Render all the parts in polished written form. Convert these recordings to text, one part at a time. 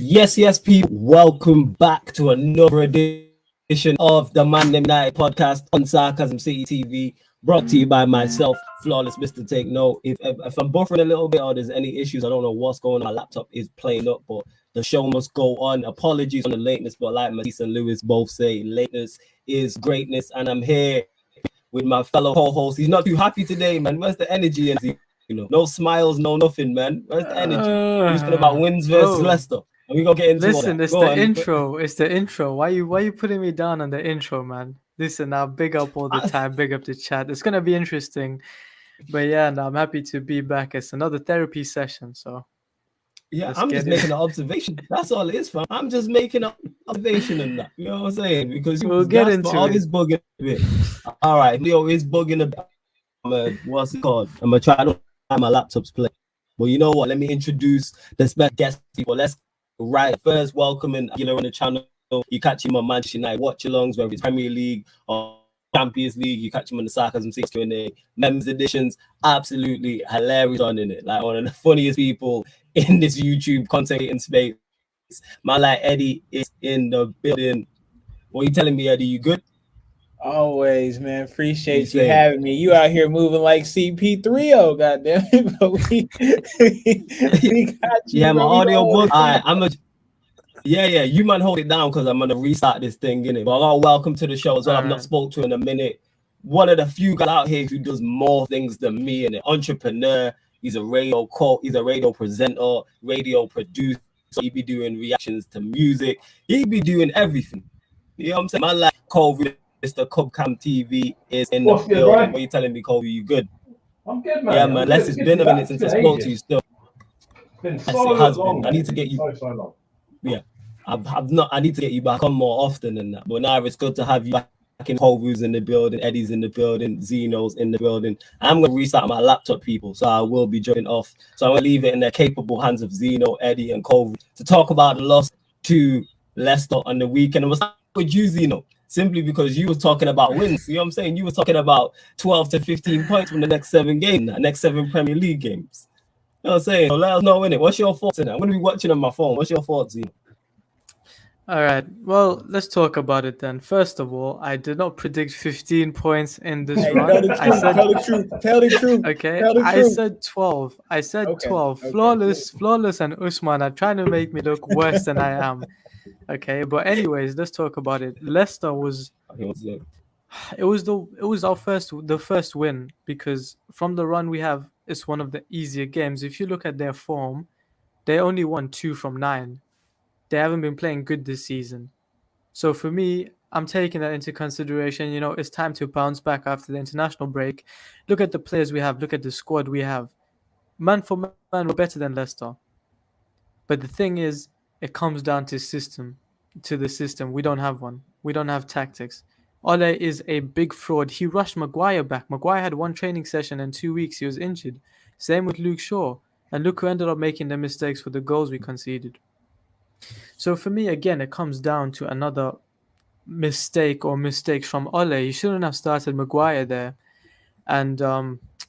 Yes, people. Welcome back to another edition of the ManDem podcast on Sarcasm City TV, brought to you by myself, Flawless Mr. Take Note. If I'm buffering a little bit or there's any issues, I don't know what's going on. My laptop is playing up, but the show must go on. Apologies on the lateness, but like Matisse and Lewis both say, lateness is greatness. And I'm here with my fellow co-host. He's not too happy today, man. Where's the energy? No smiles, no nothing, man. Where's the energy? We're talking about wins versus Bro, Leicester. And we're gonna get into all listen, that. it's Go the on. intro. It's the intro. Why you putting me down on the intro, man? Listen, I'll big up all the time, big up the chat. It's gonna be interesting. But yeah, and I'm happy to be back. It's another therapy session, so Yeah, let's I'm just get it. making an observation. That's all it is, fam. I'm just making an observation and that. You know what I'm saying? Because you We'll get Gasper into it. always bugging a bit. All right, Leo is bugging a bit. What's it called? I'm gonna try. I don't have my laptop's playing. But you know what? Let me introduce the special guest people. Let's right first welcoming Aguilar on the channel. You catch him on Manchester United watch alongs, whether it's Premier League or Champions League. You catch him on the Sarcasm 6 Q&A. Members editions, absolutely hilarious on in it. Like one of the funniest people in this YouTube content creating space. My like Eddie is in the building. What are you telling me, Eddie? You good? Always, man. What are you Appreciate you saying? having me. You out here moving like CP3O, goddamn it. But we got you, Yeah, my bro. We audio don't hold book. it down. Yeah. You might hold it down because I'm gonna restart this thing, innit? But I'll welcome to the show as well. All I've not right. spoke to in a minute. One of the few guys out here who does more things than me, and an entrepreneur. He's a radio presenter, radio producer. He be doing reactions to music. He be doing everything. You know what I'm saying? Man, like Kobe, Mr. Cubcam TV is in the What's good, building. bro? What are you telling me, Kobe? You good? I'm good, Yeah, mate. I'm man. good. It's It's good to been be a minute back. It's since I been spoke to you. ages. Still, It's been yes, it so has long, been. I mate. need to It's get been you. so long. Yeah, I've not. I need to get you back on more often than that. But now it's good to have you back in. Kovu's in the building, Eddie's in the building, Zeno's in the building. I'm gonna restart my laptop, people, so I will be jumping off. So I'm gonna leave it in the capable hands of Zeno, Eddie, and Kovu to talk about the loss to Leicester on the weekend. And we'll start with you, Zeno, simply because you was talking about wins. You know what I'm saying? You were talking about 12 to 15 points from the next 7 games, the next 7 Premier League games. You know what I'm saying? So let us know in it. What's your thoughts in that? I'm gonna be watching on my phone. What's your thoughts, Zeno? All right. Well, let's talk about it then. First of all, I did not predict 15 points in this Hey, tell run. the I truth. said Tell the truth. Tell the truth. okay, Tell the I truth. said 12. I said Okay. 12. Okay. Flawless and Usman are trying to make me look worse than I am. Okay, but anyways, let's talk about it. Leicester was it was our first win because from the run we have, it's one of the easier games. If you look at their form, they only won 2 from 9. They haven't been playing good this season. So for me, I'm taking that into consideration. It's time to bounce back after the international break. Look at the players we have, look at the squad we have. Man for man, we're better than Leicester. But the thing is, it comes down to the system. We don't have one. We don't have tactics. Ole is a big fraud. He rushed Maguire back. Maguire had one training session in 2 weeks. He was injured. Same with Luke Shaw. And look who ended up making the mistakes for the goals we conceded. So for me, again, it comes down to another mistake or mistakes from Ole. He shouldn't have started Maguire there. And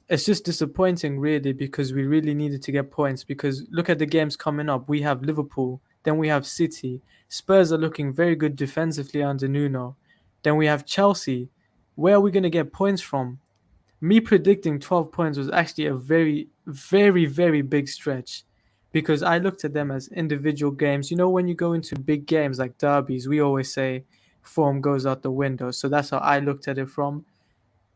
it's just disappointing, really, because we really needed to get points. Because look at the games coming up. We have Liverpool, then we have City. Spurs are looking very good defensively under Nuno. Then we have Chelsea. Where are we going to get points from? Me predicting 12 points was actually a very, very, very big stretch because I looked at them as individual games. When you go into big games like derbies, we always say form goes out the window. So that's how I looked at it from.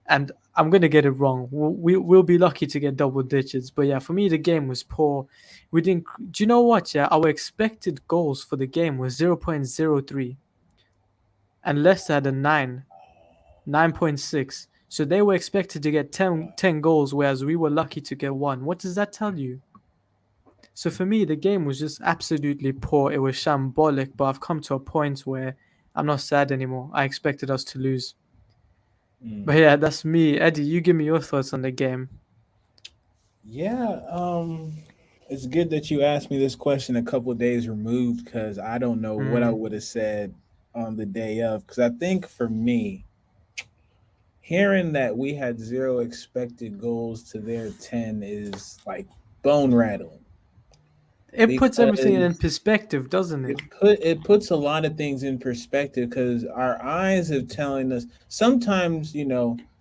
And I'm going to get it wrong. We'll be lucky to get double digits. But yeah, for me, the game was poor. We didn't. Do you know what? Yeah, our expected goals for the game was 0.03, and Leicester had a 9.6. So they were expected to get 10 goals, whereas we were lucky to get one. What does that tell you? So for me, the game was just absolutely poor. It was shambolic, but I've come to a point where I'm not sad anymore. I expected us to lose. But yeah, that's me. Eddie, you give me your thoughts on the game. Yeah. It's good that you asked me this question a couple of days removed because I don't know what I Mm, would have said on the day of. Because I think for me, hearing that we had zero expected goals to their 10 is like bone rattling. It puts everything in because perspective, doesn't it? it puts a lot of things in perspective because our eyes are telling us sometimes,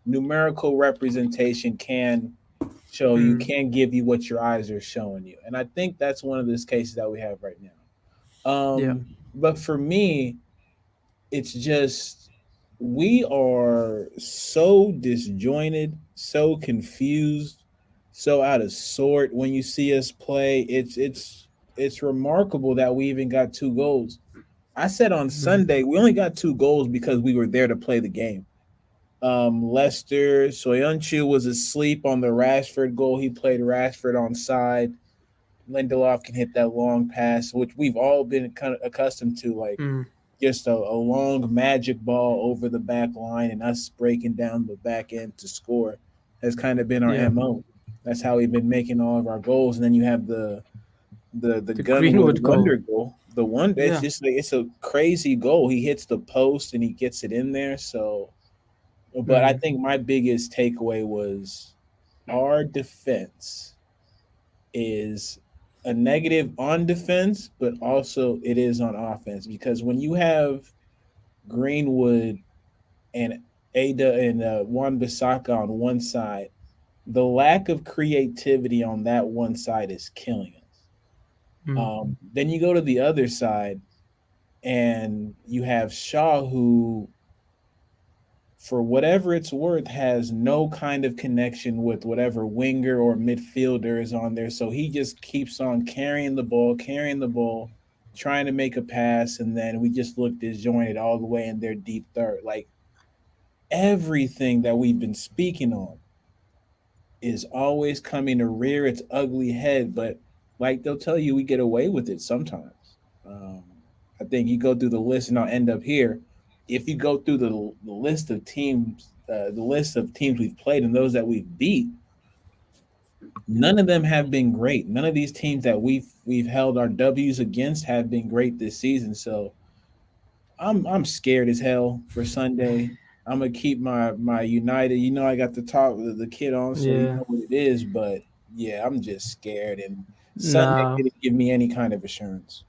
numerical representation can give you what your eyes are showing you. And I think that's one of those cases that we have right now. Yeah. But for me, it's just we are so disjointed, so confused, so out of sort when you see us play. It's remarkable that we even got 2 goals. I said on Sunday we only got 2 goals because we were there to play the game. Lester Soyuncu was asleep on the Rashford goal. He played Rashford on side. Lindelof can hit that long pass, which we've all been kind of accustomed to, like just a long magic ball over the back line and us breaking down the back end to score has kind of been our Yeah. MO. That's how we've been making all of our goals. And then you have the Greenwood Gunwood goal. wonder goal. The one Yeah. it's just like it's a crazy goal. He hits the post and he gets it in there. So but I think my biggest takeaway was our defense is a negative on defense, but also it is on offense because when you have Greenwood and Ada and Juan Bissaka on one side, the lack of creativity on that one side is killing us. Then you go to the other side, and you have Shaw, who, for whatever it's worth, has no kind of connection with whatever winger or midfielder is on there. So he just keeps on carrying the ball, trying to make a pass, and then we just look disjointed all the way in their deep third. Like everything that we've been speaking on is always coming to rear its ugly head, but like they'll tell you, we get away with it sometimes. Um, I think you go through the list, and I'll end up here. If you go through the list of teams, we've played and those that we've beat, none of them have been great. None of these teams that we've held our W's against have been great this season. So I'm scared as hell for Sunday. I'm gonna keep my United. I got the kid on, so you Yeah. know what it is. But yeah, I'm just scared, and Sunday Nah. didn't give me any kind of assurance.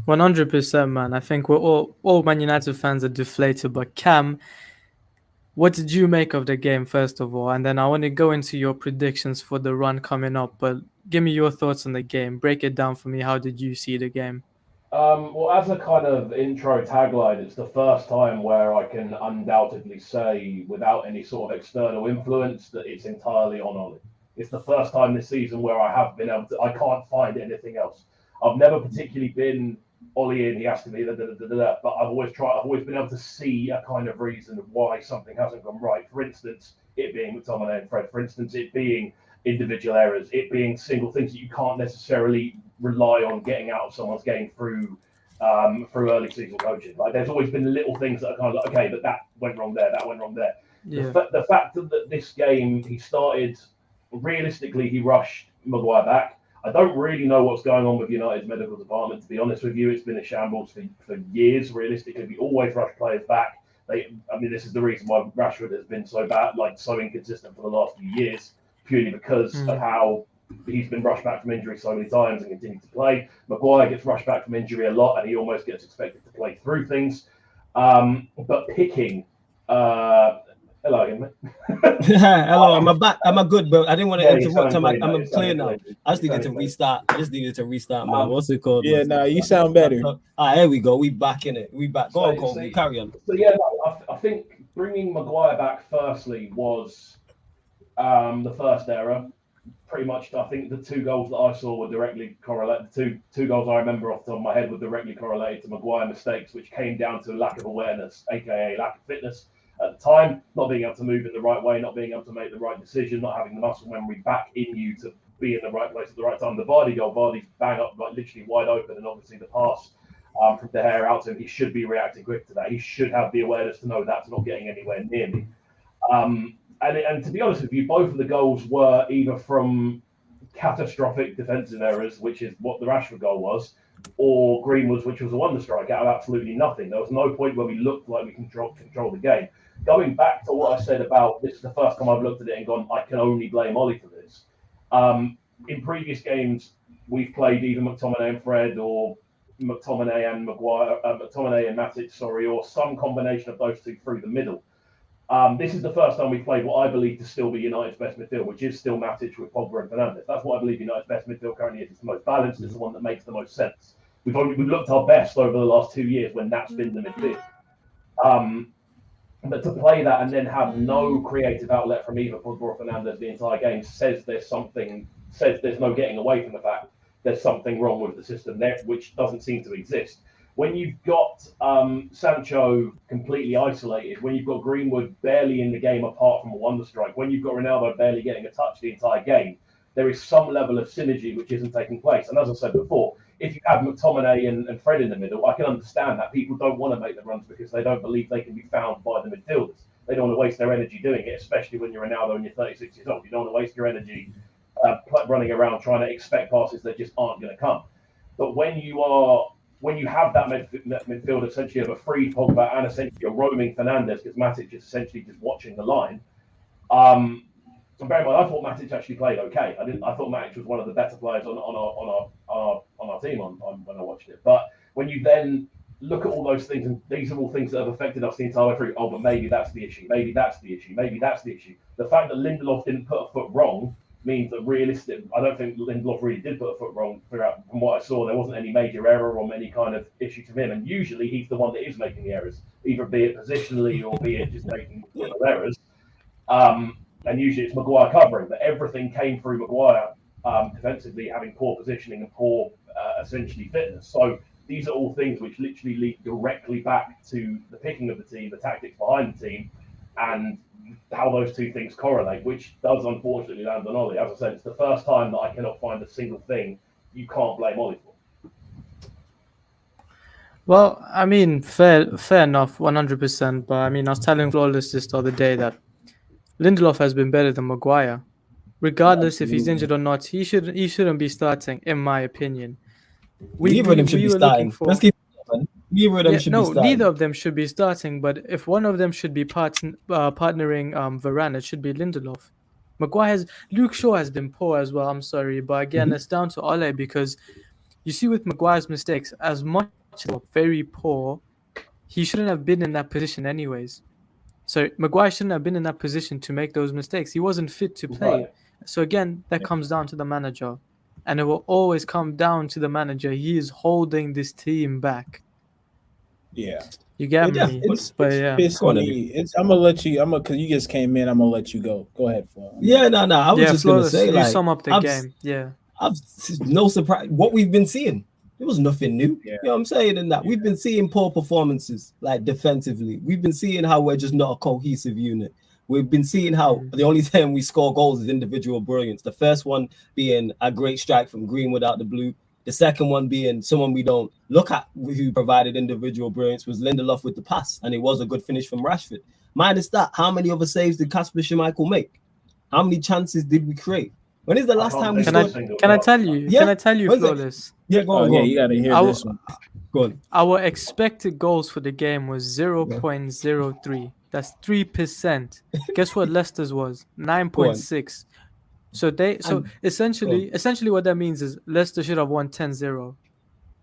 100%, man. I think we're all Man United fans are deflated. But Cam, what did you make of the game first of all? And then I want to go into your predictions for the run coming up. But give me your thoughts on the game. Break it down for me. How did you see the game? Well, as a kind of intro tagline, it's the first time where I can undoubtedly say, without any sort of external influence, that it's entirely on OLE. It's the first time this season where I have been able to. I can't find anything else. I've never particularly been OLE in. He has to be but I've always been able to see a kind of reason of why something hasn't gone right. For instance, it being McTominay and Fred. For instance, it being individual errors, it being single things that you can't necessarily rely on getting out of someone's game through early season coaching. Like there's always been little things that are kind of like, okay, but that went wrong there, that went wrong there. Yeah. The fact that this game he started realistically, he rushed Maguire back. I don't really know what's going on with United's medical department. To be honest with you, it's been a shambles for years. Realistically, we always rush players back. This is the reason why Rashford has been so bad, like so inconsistent for the last few years, purely because of how he's been rushed back from injury so many times and continues to play. Maguire gets rushed back from injury a lot, and he almost gets expected to play through things. But picking, hello again, mate. Hello, I'm back. I'm a good, bro. I didn't want to interrupt. I'm clear now. I just needed to restart. Man, what's it called? Yeah, no, you sound better. Here we go. We back in it. We back. Go on, Cole. Carry on. So yeah, I think bringing Maguire back firstly was the first error. Pretty much, I think the 2 goals that I saw were directly correlated. The two goals I remember off the top of my head were directly correlated to Maguire mistakes, which came down to lack of awareness, aka lack of fitness at the time, not being able to move in the right way, not being able to make the right decision, not having the muscle memory back in you to be in the right place at the right time. The Vardy goal, Vardy's bang up, like literally wide open, and obviously the pass from De Gea out to him, he should be reacting quick to that. He should have the awareness to know that's not getting anywhere near me. And to be honest with you, both of the goals were either from catastrophic defensive errors, which is what the Rashford goal was, or Greenwood's, which was a wonder strike out of absolutely nothing. There was no point where we looked like we controlled the game. Going back to what I said about this is the first time I've looked at it and gone, I can only blame OLE for this. In previous games, we've played either McTominay and Fred or McTominay and Maguire, McTominay and Matic, sorry, or some combination of those two through the middle. This is the first time we've played what I believe to still be United's best midfield, which is still Matic with Pogba and Fernandes. That's what I believe United's best midfield currently is. It's the most balanced. It's the one that makes the most sense. We've looked our best over the last 2 years when that's been the midfield. But to play that and then have no creative outlet from either Pogba or Fernandes the entire game says there's no getting away from the fact there's something wrong with the system there, which doesn't seem to exist. When you've got Sancho completely isolated, when you've got Greenwood barely in the game apart from a wonder strike, when you've got Ronaldo barely getting a touch the entire game, there is some level of synergy which isn't taking place. And as I said before, if you have McTominay and Fred in the middle, I can understand that. People don't want to make the runs because they don't believe they can be found by the midfielders. They don't want to waste their energy doing it, especially when you're Ronaldo and you're 36 years old. You don't want to waste your energy running around trying to expect passes that just aren't going to come. But when you have that midfield essentially of a free Pogba and essentially a roaming Fernandes, because Matic is essentially just watching the line. And bear in mind, I thought Matic actually played okay. I thought Matic was one of the better players on our team when I watched it. But when you then look at all those things, and these are all things that have affected us the entire way through. Oh, but maybe that's the issue. Maybe that's the issue. Maybe that's the issue. The fact that Lindelof didn't put a foot wrong means that I don't think Lindelof really did put a foot wrong throughout. From what I saw, there wasn't any major error or any kind of issue to him. And usually he's the one that is making the errors, either be it positionally or be it just making errors. And usually it's Maguire covering, but everything came through Maguire defensively, having poor positioning and poor essentially fitness. So these are all things which literally lead directly back to the picking of the team, the tactics behind the team, and how those two things correlate, which does unfortunately land on Ollie. As I said, it's the first time that I cannot find a single thing you can't blame Ollie for. Well, I mean, fair enough, 100%. But I mean, I was telling Flawless this the other day that Lindelof has been better than Maguire. Regardless if he's injured or not, he shouldn't be starting, in my opinion. Neither of them should be starting. Let's keep it on. Neither of them should be starting. Neither of them should be starting. But if one of them should be partnering Varane, it should be Lindelof. Luke Shaw has been poor as well. I'm sorry, but again, it's down to Ole, because you see with Maguire's mistakes, as much as very poor, he shouldn't have been in that position anyways. So Maguire shouldn't have been in that position to make those mistakes. He wasn't fit to play. Right. So again, that comes down to the manager. And it will always come down to the manager. He is holding this team back. Yeah. You get me? I'm gonna let you. Because you just came in. I'm gonna let you go. Go ahead, Flo. Yeah, no. I was just gonna say, you sum up the game. Yeah. No surprise. What we've been seeing, it was nothing new. Yeah. You know what I'm saying? In that we've been seeing poor performances, like defensively. We've been seeing how we're just not a cohesive unit. We've been seeing how the only time we score goals is individual brilliance. The first one being a great strike from Greenwood out the blue. The second one being someone we don't look at who provided individual brilliance was Lindelof with the pass, and it was a good finish from Rashford. Minus that, how many other saves did Kasper Schmeichel make? How many chances did we create? When is the last time we scored? Can I tell you? Yeah. Can I tell you, Flawless? Yeah, go on. You gotta hear this one. Go on. Our expected goals for the game was 0.03. That's 3%. Guess what Leicester's was? 9.6. So essentially what that means is Leicester should have won 10-0.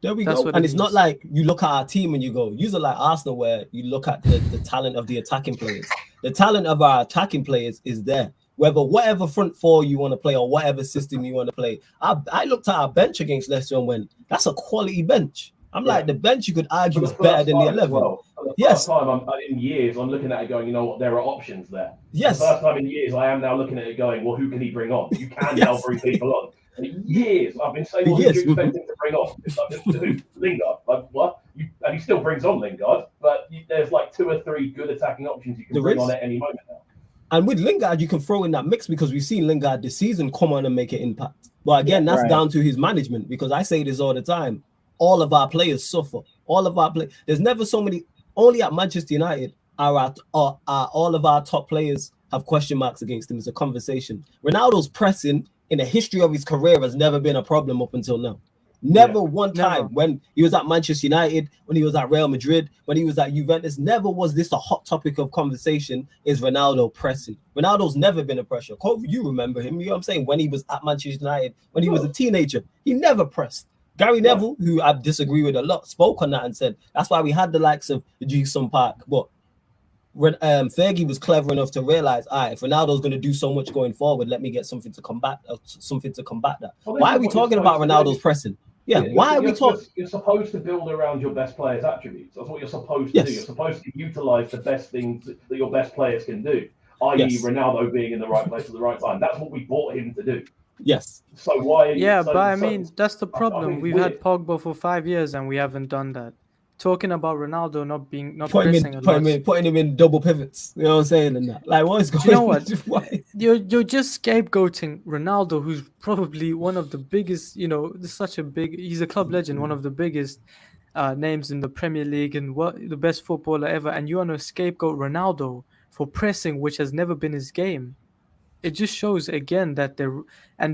There we go. And it's not like you look at our team and you go, usually like Arsenal, where you look at the talent of the attacking players. The talent of our attacking players is there. Whatever front four you want to play or whatever system you want to play. I looked at our bench against Leicester and went, that's a quality bench. I'm like, the bench you could argue is better than the 11. First time in years, I'm looking at it going, you know what, there are options there. Yes. The first time in years, I am now looking at it going, well, who can he bring on? You can now bring people on. And in years, I've been saying, well, who do you expect him to bring on? It's like, who? Lingard. Like, what? And he still brings on Lingard, but there's like 2 or 3 good attacking options you can bring on at any moment now. And with Lingard, you can throw in that mix because we've seen Lingard this season come on and make an impact. But again, that's down to his management, because I say this all the time. All of our players suffer. There's never so many. Only at Manchester United are all of our top players have question marks against him. It's a conversation. Ronaldo's pressing in the history of his career has never been a problem up until now. Never one time Never. when he was at Manchester United, when he was at Real Madrid, when he was at Juventus, never was this a hot topic of conversation. Is Ronaldo pressing? Ronaldo's never been a pressure. Kobe, you remember him? You know what I'm saying? When he was at Manchester United, when he was a teenager, he never pressed. Gary Neville, who I disagree with a lot, spoke on that and said that's why we had the likes of Jason Park. But when Fergie was clever enough to realize, all right, if Ronaldo's going to do so much going forward, let me get something to combat that. Well, Why are we talking about Ronaldo's pressing? Yeah, why are we talking? You're supposed to build around your best players' attributes. That's what you're supposed to do. You're supposed to utilize the best things that your best players can do, i.e., Ronaldo being in the right place at the right time. That's what we bought him to do. Yes. So why? Yeah, but I mean, that's the problem. We've weird. had Pogba for 5 years and we haven't done that. Talking about Ronaldo not putting him in double pivots. You know what I'm saying? And that, like, what is going on? You know what? You're just scapegoating Ronaldo, who's probably one of the biggest. You know, he's a club legend, one of the biggest names in the Premier League and the best footballer ever. And you want to scapegoat Ronaldo for pressing, which has never been his game. It just shows again that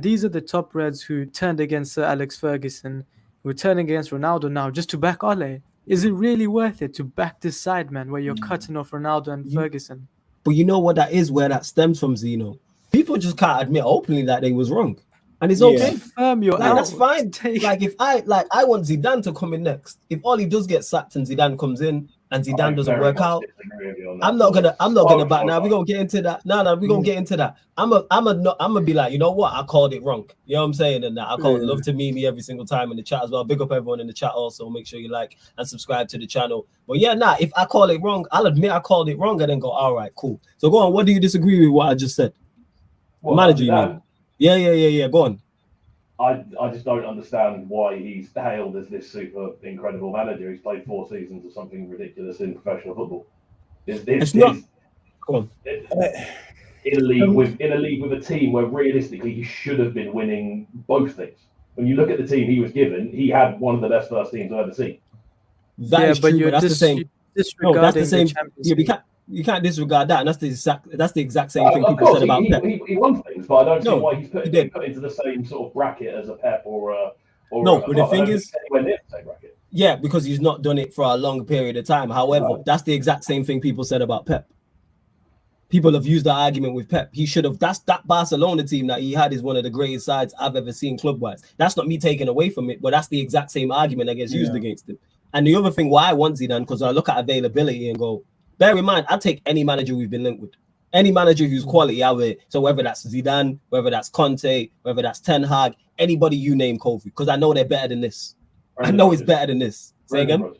these are the top Reds who turned against Sir Alex Ferguson, who are turning against Ronaldo now just to back Ole. Is it really worth it to back this side, man, where you're cutting off Ronaldo and Ferguson? But you know what that is, where that stems from, Zeno? People just can't admit openly that they was wrong. And it's okay. Confirm your that's fine. Like if I want Zidane to come in next. If Oli does get sacked and Zidane comes in and Zidane doesn't work out, I'm not gonna back now. We're gonna get into that. No, we're gonna get into that. I'm gonna be like, you know what? I called it wrong. You know what I'm saying? And I call it love to me every single time in the chat as well. Big up everyone in the chat also. Make sure you like and subscribe to the channel. But yeah, if I call it wrong, I'll admit I called it wrong and then go, all right, cool. So go on, what do you disagree with what I just said? What, manager, you mean? Yeah. Go on. I just don't understand why he's hailed as this super incredible manager. He's played 4 seasons or something ridiculous in professional football. It's not. Go on. In a league with a team where realistically he should have been winning both things. When you look at the team he was given, he had one of the best first teams I've ever seen. That is true, but that's the same. No, that's the same. You can't disregard that, and that's the exact same thing people said about Pep. He won things, but I don't see why he's put into the same sort of bracket as a Pep or but the thing is, anywhere near the same bracket. Yeah, because he's not done it for a long period of time. However, that's the exact same thing people said about Pep. People have used that argument with Pep. He should have. That Barcelona team that he had is one of the greatest sides I've ever seen club-wise. That's not me taking away from it, but that's the exact same argument that gets used against him. And the other thing why I want Zidane, because I look at availability and go, bear in mind, I take any manager we've been linked with, any manager who's quality out there. So whether that's Zidane, whether that's Conte, whether that's Ten Hag, anybody you name, Kofi, because I know they're better than this. I know it's better than this. Say again.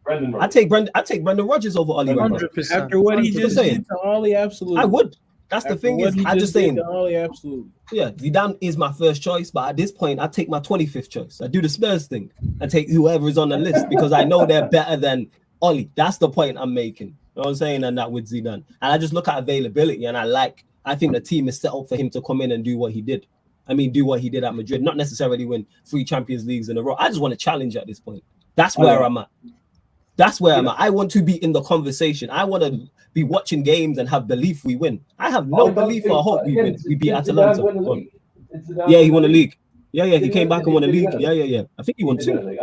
Brendan I take Brendan Rodgers over Oli. 100%. After what he just did to Oli, absolutely. I would. That's the thing is, I just saying. Oli, absolutely. Yeah, Zidane is my first choice, but at this point, I take my 25th choice. I do the Spurs thing and take whoever is on the list because I know they're better than Oli. That's the point I'm making. You know what I'm saying? And that with Zidane. And I just look at availability and I think the team is set up for him to come in and do what he did. I mean, do what he did at Madrid, not necessarily win 3 Champions Leagues in a row. I just want to challenge at this point. That's where I'm at. That's where I'm at. I want to be in the conversation. I want to be watching games and have belief we win. I have no belief or hope we win. We beat Atalanta. Yeah, he won the league. Yeah, he came back and won the league. Yeah. I think he won 2.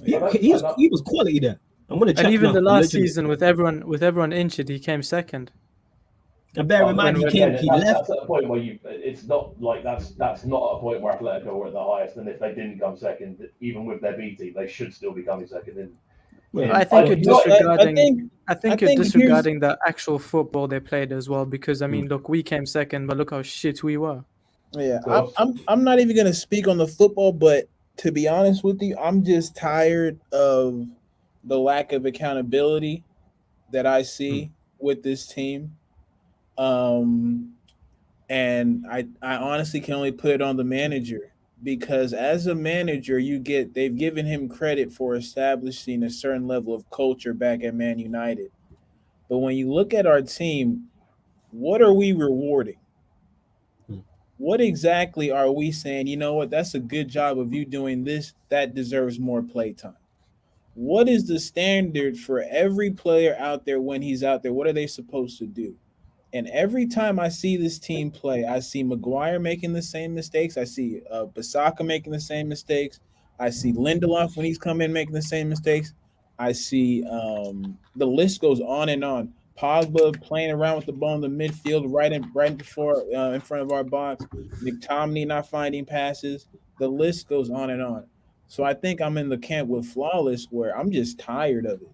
He was quality there. I'm gonna check. And even the last season with everyone injured, he came second. And bear in mind, he left. That's at a point where it's not like that's not a point where Atletico were at the highest, and if they didn't come second, even with their B team, they should still be coming second. I think you're disregarding the actual football they played as well, because I mean, look, we came second, but look how shit we were. Yeah, I'm not even gonna speak on the football, but to be honest with you, I'm just tired of the lack of accountability that I see with this team. And I honestly can only put it on the manager, because as a manager, they've given him credit for establishing a certain level of culture back at Man United. But when you look at our team, what are we rewarding? What exactly are we saying, you know what, that's a good job of you doing this, that deserves more playtime? What is the standard for every player out there when he's out there? What are they supposed to do? And every time I see this team play, I see Maguire making the same mistakes. I see Bissaka making the same mistakes. I see Lindelof when he's come in making the same mistakes. I see the list goes on and on. Pogba playing around with the ball in the midfield, right before in front of our box. McTominay not finding passes. The list goes on and on. So I think I'm in the camp with Flawless, where I'm just tired of it.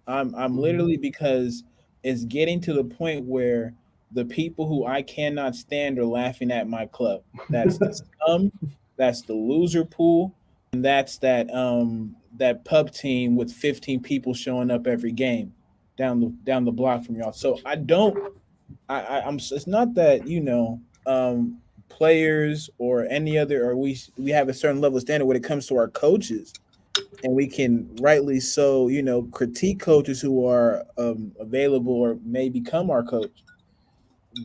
I'm literally, because it's getting to the point where the people who I cannot stand are laughing at my club. That's the scum, that's the loser pool, and that's that pub team with 15 people showing up every game down the block from y'all. So I don't I'm it's not that, players or any other, or we have a certain level of standard when it comes to our coaches, and we can rightly so, critique coaches who are available or may become our coach.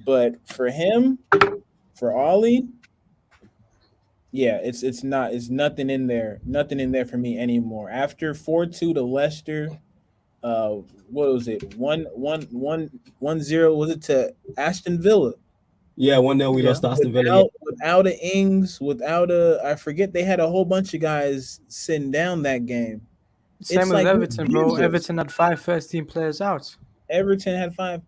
But for him, for Ollie, yeah, it's nothing in there for me anymore. After 4-2 to Leicester, what was it? 1-0 was it to Aston Villa? Yeah, 1-0 we lost to Aston Villa. Without a Ings, without a, I forget, they had a whole bunch of guys sitting down that game. Same with Everton, bro. Everton had 5 first-team players out. Everton had 5.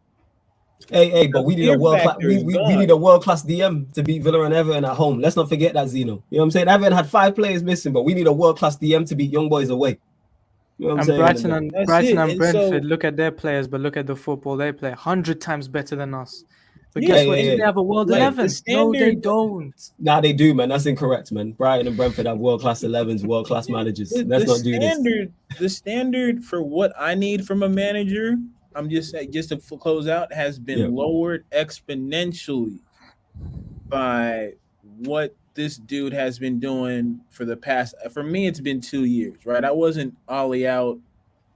Hey, but we need a world class. We need a world class DM to beat Villa and Everton at home. Let's not forget that, Zeno. You know what I'm saying? Everton had 5 players missing, but we need a world class DM to beat Young Boys away. You know what I'm saying? Brighton and Brentford, look at their players, but look at the football they play. 100 times better than us. But guess what? They have a world 11. No, they don't. Nah, they do, man. That's incorrect, man. Brighton and Brentford have world class 11s, world class managers. Let's not do this. The standard for what I need from a manager, I'm just to close out, has been lowered exponentially by what this dude has been doing for the past. For me, it's been 2 years, right? I wasn't Ollie out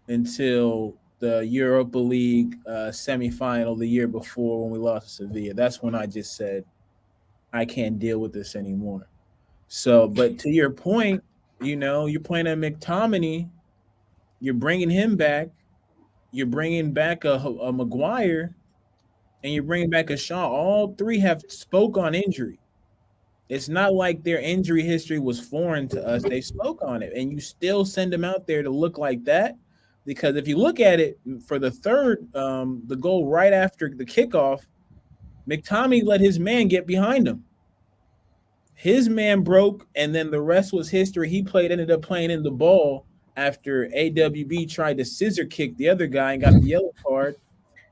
until the Europa League semifinal the year before when we lost to Sevilla. That's when I just said, I can't deal with this anymore. So, but to your point, you're playing at McTominay, you're bringing him back, you're bringing back a Maguire, and you're bringing back a Shaw. All 3 have spoke on injury. It's not like their injury history was foreign to us. They spoke on it, and you still send them out there to look like that. Because if you look at it, for the third, the goal right after the kickoff, McTominay let his man get behind him. His man broke, and then the rest was history. He ended up playing in the ball after AWB tried to scissor kick the other guy and got the yellow card.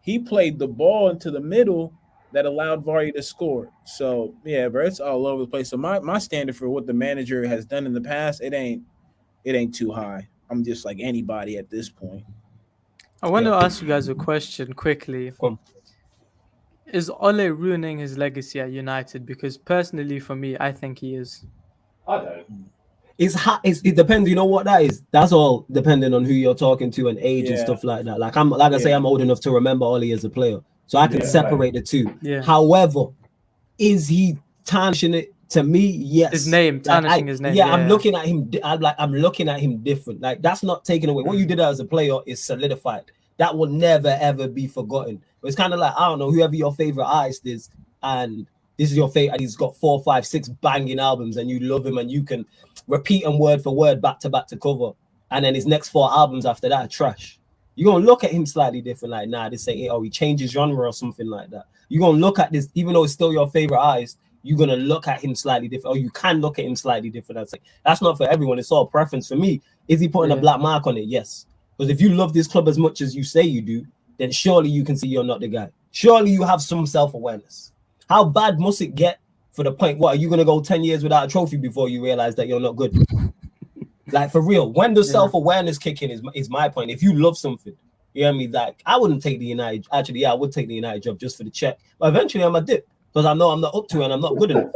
He played the ball into the middle that allowed Vardy to score. So, yeah, bro, it's all over the place. So my standard for what the manager has done in the past, it ain't too high. I'm just like anybody at this point. I want to ask you guys a question quickly. Is Ole ruining his legacy at United? Because personally, for me, I think he is. I don't. It depends. You know what that is? That's all depending on who you're talking to and age and stuff like that. Like I say, I'm old enough to remember Ole as a player, so I can separate the two. Yeah. However, is he tarnishing it? To me, yes. His name, tarnishing his name. Yeah, I'm looking at him. I'm looking at him different. Like that's not taken away. What you did as a player is solidified. That will never ever be forgotten. But it's kind of like, I don't know, whoever your favorite artist is, and this is your favorite, and he's got 4, 5, 6 banging albums, and you love him, and you can repeat him word for word, back to cover, and then his next 4 albums after that are trash. You're gonna look at him slightly different, like, nah, this ain't it, or he changes genre or something like that. You're gonna look at this, even though it's still your favorite artist, you're gonna look at him slightly different, or you can look at him slightly different. That's not for everyone. It's all preference. For me, is he putting a black mark on it? Yes. Because if you love this club as much as you say you do, then surely you can see you're not the guy. Surely you have some self-awareness. How bad must it get for the point, what, are you gonna go 10 years without a trophy before you realize that you're not good? Like, for real, when does self-awareness kick in is my point. If you love something, you know what I mean? Like, I wouldn't take the United, actually, yeah, I would take the United job just for the check, but eventually I'm a dip, because I know I'm not up to it and I'm not good enough.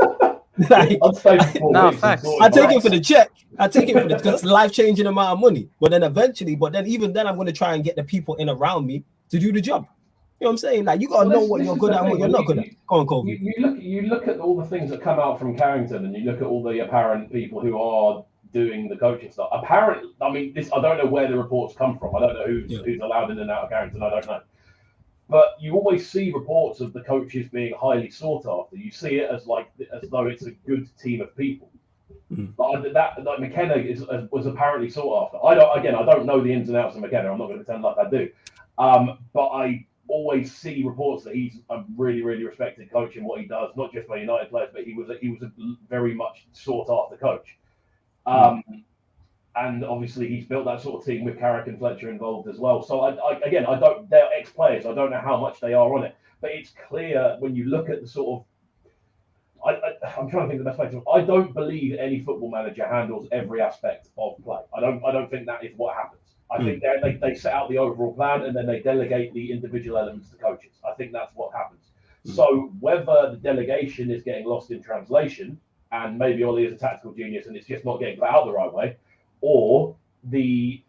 Like, I take it for the check. I take it for because it's life-changing amount of money. But then eventually, even then I'm going to try and get the people in around me to do the job. You know what I'm saying? Like, you got to know what you're good at and what you're not good at. Go on, Kobe. You look at all the things that come out from Carrington, and you look at all the apparent people who are doing the coaching stuff. Apparently, I mean, I don't know where the reports come from. I don't know who's allowed in and out of Carrington. I don't know. But you always see reports of the coaches being highly sought after. You see it as though it's a good team of people. But that like McKenna was apparently sought after. I don't know the ins and outs of McKenna. I'm not going to pretend like I do. But I always see reports that he's a really, really respected coach in what he does, not just by United players, but he was a very much sought after coach. And obviously he's built that sort of team with Carrick and Fletcher involved as well. So they're ex-players. I don't know how much they are on it, but it's clear when you look at the sort of. I'm trying to think of the best way to. I don't believe any football manager handles every aspect of play. I don't think that is what happens. I think they set out the overall plan and then they delegate the individual elements to coaches. I think that's what happens. So whether the delegation is getting lost in translation, and maybe Ollie is a tactical genius and it's just not getting put out the right way, or the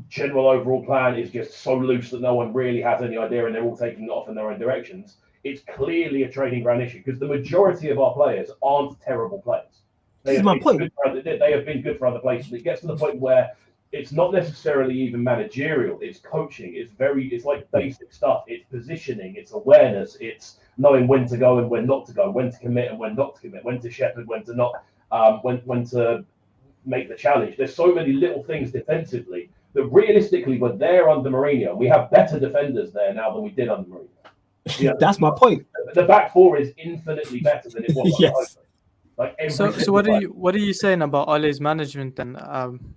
general overall plan is just so loose that no one really has any idea and they're all taking it off in their own directions, it's clearly a training ground issue because the majority of our players aren't terrible players. They have been good for other places. It gets to the point where it's not necessarily even managerial. It's coaching. It's like basic stuff. It's positioning. It's awareness. It's knowing when to go and when not to go, when to commit and when not to commit, when to shepherd, when to not, when to make the challenge. There's so many little things defensively that realistically were there under Mourinho. We have better defenders there now than we did under Mourinho. Yeah, that's my point. The back four is infinitely better than it was. Yes. So what are you saying about Ole's management then?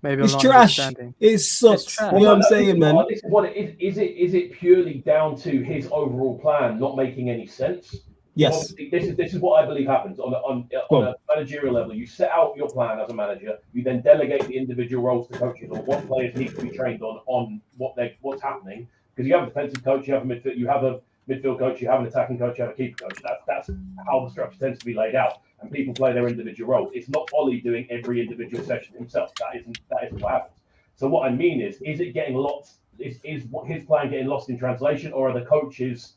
Maybe it's trash. It sucks. You know what I'm saying, man? This is what it is. Is it purely down to his overall plan not making any sense? Yes. Obviously, this is what I believe happens on a managerial level. You set out your plan as a manager. You then delegate the individual roles to coaches on what players need to be trained on what's happening. Because you have a defensive coach, you have a midfield coach, you have an attacking coach, you have a keeper coach. That's how the structure tends to be laid out, and people play their individual roles. It's not Ollie doing every individual session himself. That isn't what happens. So what I mean is it getting lost? Is his plan getting lost in translation, or are the coaches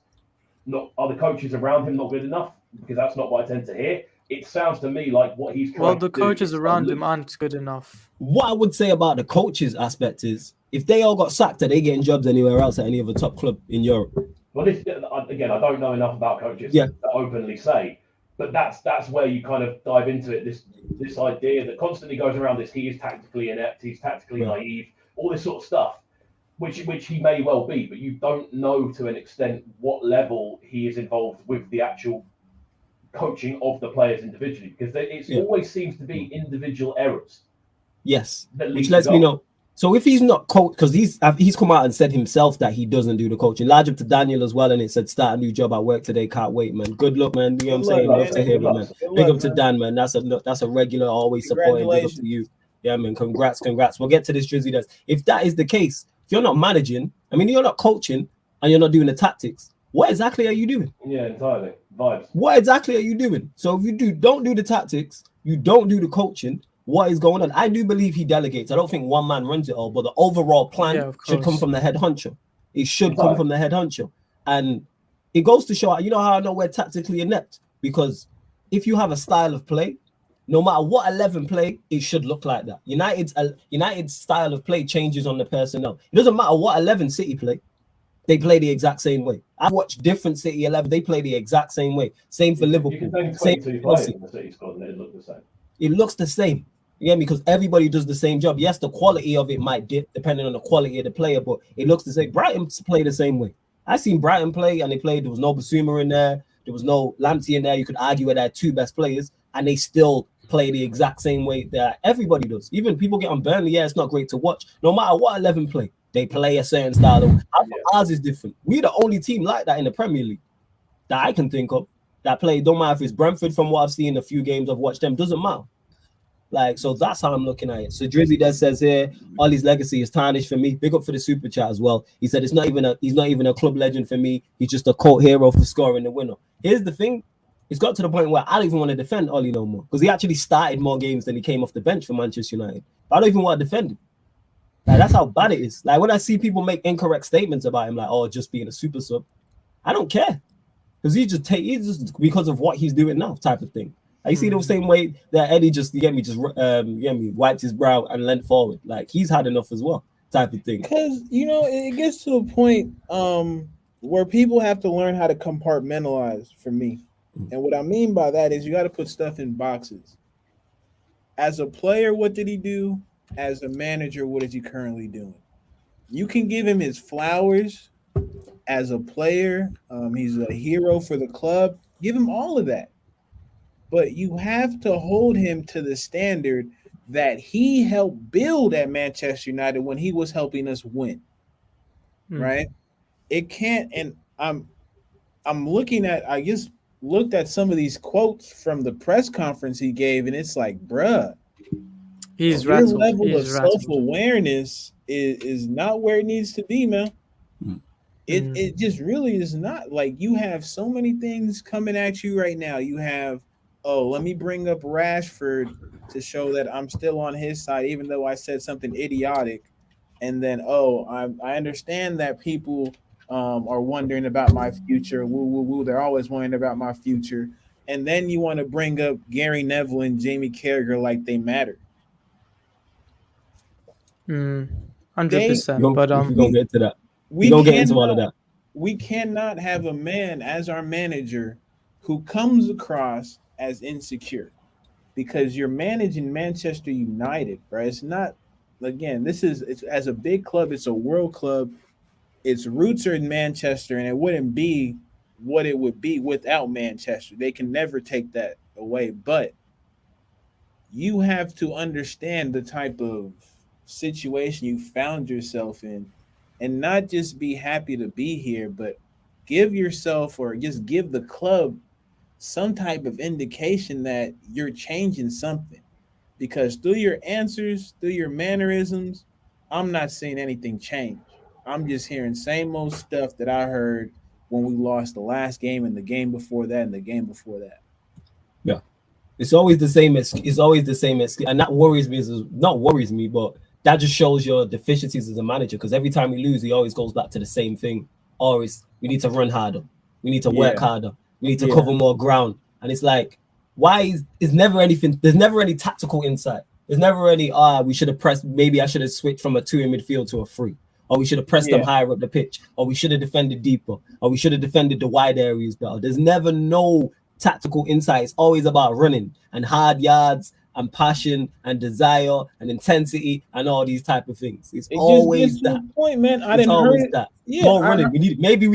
around him not good enough? Because that's not what I tend to hear. It sounds to me like what he's trying to do. Well, the coaches around him aren't good enough. What I would say about the coaches aspect is, if they all got sacked, are they getting jobs anywhere else at any other top club in Europe? Well, again, I don't know enough about coaches to openly say, but that's where you kind of dive into it. This idea that constantly goes around this: he is tactically inept, he's tactically naive, all this sort of stuff, which he may well be, but you don't know to an extent what level he is involved with the actual coaching of the players individually, because it always seems to be individual errors. Yes, which lets me know. So if he's not coach, because he's come out and said himself that he doesn't do the coaching. Large up to Daniel as well, and it said start a new job at work today. Can't wait, man. Good luck, man. You know what I'm saying? Love to hear it, man. Big up to Dan, man. That's a regular, always supporting. Big up to you. Yeah, man. Congrats. We'll get to this, Drizzy. If that is the case, if you're not managing, I mean, you're not coaching and you're not doing the tactics, what exactly are you doing? Yeah, entirely. Vibes. What exactly are you doing? So if you don't do the tactics, you don't do the coaching, what is going on? I do believe he delegates. I don't think one man runs it all, but the overall plan should come from the head honcho. It should come from the head honcho. And it goes to show, you know how I know we're tactically inept? Because if you have a style of play, no matter what 11 play, it should look like that. United's style of play changes on the personnel. It doesn't matter what 11 City play. They play the exact same way. I've watched different City 11. They play the exact same way. Same for Liverpool. You can take 22 players in the City squad and it looks the same. It looks the same. Yeah, because everybody does the same job. Yes, the quality of it might dip depending on the quality of the player, but it looks the same. Brighton play the same way. I seen Brighton play, and there was no Basuma in there. There was no Lamptey in there. You could argue with their two best players, and they still play the exact same way that everybody does. Even people get on Burnley. Yeah, it's not great to watch. No matter what 11 play, they play a certain style. Ours is different. We're the only team like that in the Premier League that I can think of that play. Don't matter if it's Brentford. From what I've seen, a few games I've watched them, doesn't matter. Like, so that's how I'm looking at it. So Drizzy Des says here, Ollie's legacy is tarnished for me. Big up for the super chat as well. He said he's not even a club legend for me. He's just a cult hero for scoring the winner. Here's the thing. It's got to the point where I don't even want to defend Ollie no more, because he actually started more games than he came off the bench for Manchester United. But I don't even want to defend him. Like, that's how bad it is. Like, when I see people make incorrect statements about him, like, oh, just being a super sub, I don't care. Because he's just because of what he's doing now, type of thing. I see the same way that Eddie just wiped his brow and leant forward. Like, he's had enough as well, type of thing. Because, it gets to a point where people have to learn how to compartmentalize, for me. And what I mean by that is you got to put stuff in boxes. As a player, what did he do? As a manager, what is he currently doing? You can give him his flowers as a player. He's a hero for the club. Give him all of that. But you have to hold him to the standard that he helped build at Manchester United when he was helping us win. Right? It can't, and I'm looking at, I just looked at some of these quotes from the press conference he gave, and it's like, bruh, He's your rattled. level He's of rattled. self-awareness is not where it needs to be, man. It just really is not. Like, you have so many things coming at you right now. You have, oh, let me bring up Rashford to show that I'm still on his side, even though I said something idiotic. And then, oh, I understand that people are wondering about my future. Woo, woo, woo. They're always wondering about my future. And then you want to bring up Gary Neville and Jamie Carragher like they matter. 100%. But we're gonna get to that. We don't get into all of that. We cannot have a man as our manager who comes across as insecure, because you're managing Manchester United, right? It's not, again, it's as a big club, it's a world club. Its roots are in Manchester, and it wouldn't be what it would be without Manchester. They can never take that away, but you have to understand the type of situation you found yourself in, and not just be happy to be here, but give yourself, or just give the club some type of indication that you're changing something. Because through your answers, through your mannerisms, I'm not seeing anything change. I'm just hearing same old stuff that I heard when we lost the last game and the game before that and the game before that. Yeah. It's always the same. It's always the same. And that worries me. Not worries me, but that just shows your deficiencies as a manager. Because every time we lose, he always goes back to the same thing. Always, we need to run harder. We need to work harder. We need to cover more ground. And it's like, why is never anything? There's never any tactical insight. There's never any, we should have pressed, maybe I should have switched from a 2 in midfield to a 3. Or we should have pressed them higher up the pitch. Or we should have defended deeper. Or we should have defended the wide areas better. There's never no tactical insight. It's always about running and hard yards and passion and desire and intensity and all these type of things. It's always that point, man. I it's didn't always heard that. Yeah, more running. We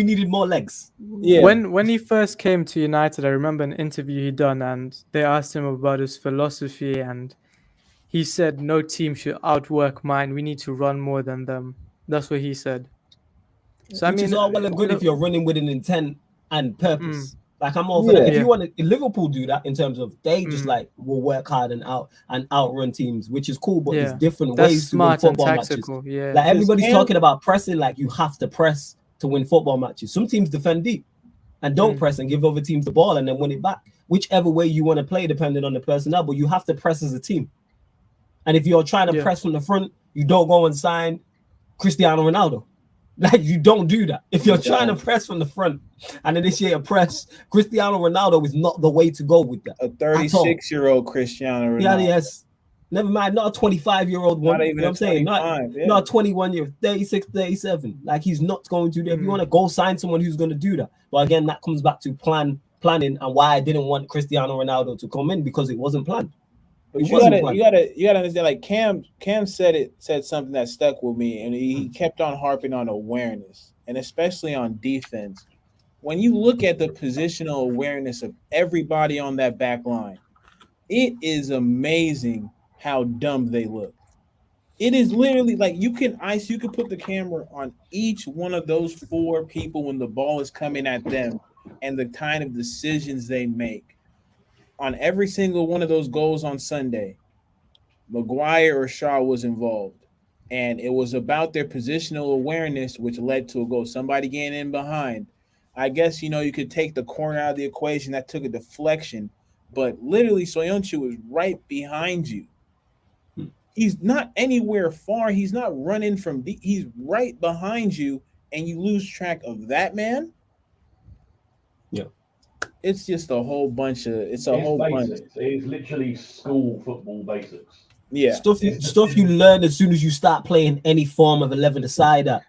needed more legs. Yeah. When he first came to United, I remember an interview he done, and they asked him about his philosophy, and he said, "No team should outwork mine. We need to run more than them." That's what he said. So Which is all well and good if you're running with an intent and purpose. Like, I'm all for that. If you want to, if Liverpool do that in terms of they just like will work hard and outrun teams, which is cool, but there's different ways to win football matches. Like, everybody's talking about pressing, like you have to press to win football matches. Some teams defend deep and don't press and give other teams the ball and then win it back. Whichever way you want to play, depending on the personnel, but you have to press as a team. And if you're trying to press from the front, you don't go and sign Cristiano Ronaldo. Like, you don't do that. If you're trying to press from the front and initiate a press, Cristiano Ronaldo is not the way to go with that. A 36-year-old Cristiano Ronaldo. Yeah, yes. Never mind, not a 25-year-old one. Not even, you know what I'm saying? Not 21-year, 36, 37. Like, he's not going to do that. If you want to go sign someone who's going to do that. But again, that comes back to planning and why I didn't want Cristiano Ronaldo to come in, because it wasn't planned. But you gotta understand, like Cam said something that stuck with me, and he kept on harping on awareness, and especially on defense. When you look at the positional awareness of everybody on that back line, it is amazing how dumb they look. It is literally like you can put the camera on each one of those 4 people when the ball is coming at them and the kind of decisions they make. On every single one of those goals on Sunday, Maguire or Shaw was involved. And it was about their positional awareness, which led to a goal. Somebody getting in behind. I guess, you could take the corner out of the equation. That took a deflection. But literally, Soyuncu was right behind you. He's not anywhere far. He's not running from deep. He's right behind you, and you lose track of that man. Yeah. It's just a whole bunch of It's literally school football basics. Yeah. Stuff you learn as soon as you start playing any form of 11 aside at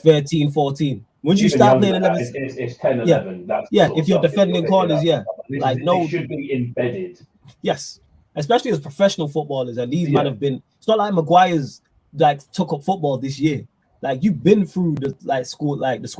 13, 14. Once you start playing 11, it's 10, 11. If you're defending corners, like, no, it should be embedded. Yes. especially as professional footballers. And these men Yeah. have been. It's not like Maguire's like took up football this year. Like you've been through the school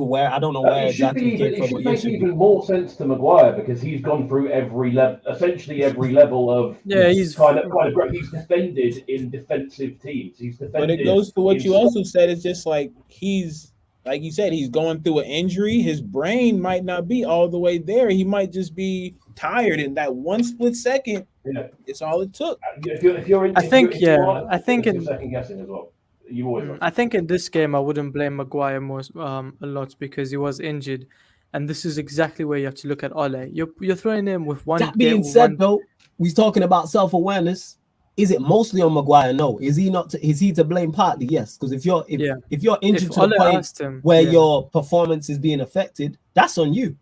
where I don't know where It should exactly be you even. came It from, should but yeah, it make should even be. more sense to Maguire because he's gone through essentially every level of Yeah, Yes. he's kind of great. He's defended in defensive teams. He's But defended. it goes to what in you also said. It's just like he's, like you said, he's going through an injury. His brain might not be all the way there. He might just be tired in that one split second. Yeah. It's all it took. If you're in, I think, if you are, I think you're in second guessing as well. You always. Right. I think in this game I wouldn't blame Maguire more a lot because he was injured, and this is exactly where you have to look at Ole. You're throwing him with one. That being said, though, we're talking about self-awareness. Is it mostly on Maguire? No. Is he not? Is he to blame? Partly, yes. Because if you're injured If to the Ole point asked him, where your performance is being affected, that's on you.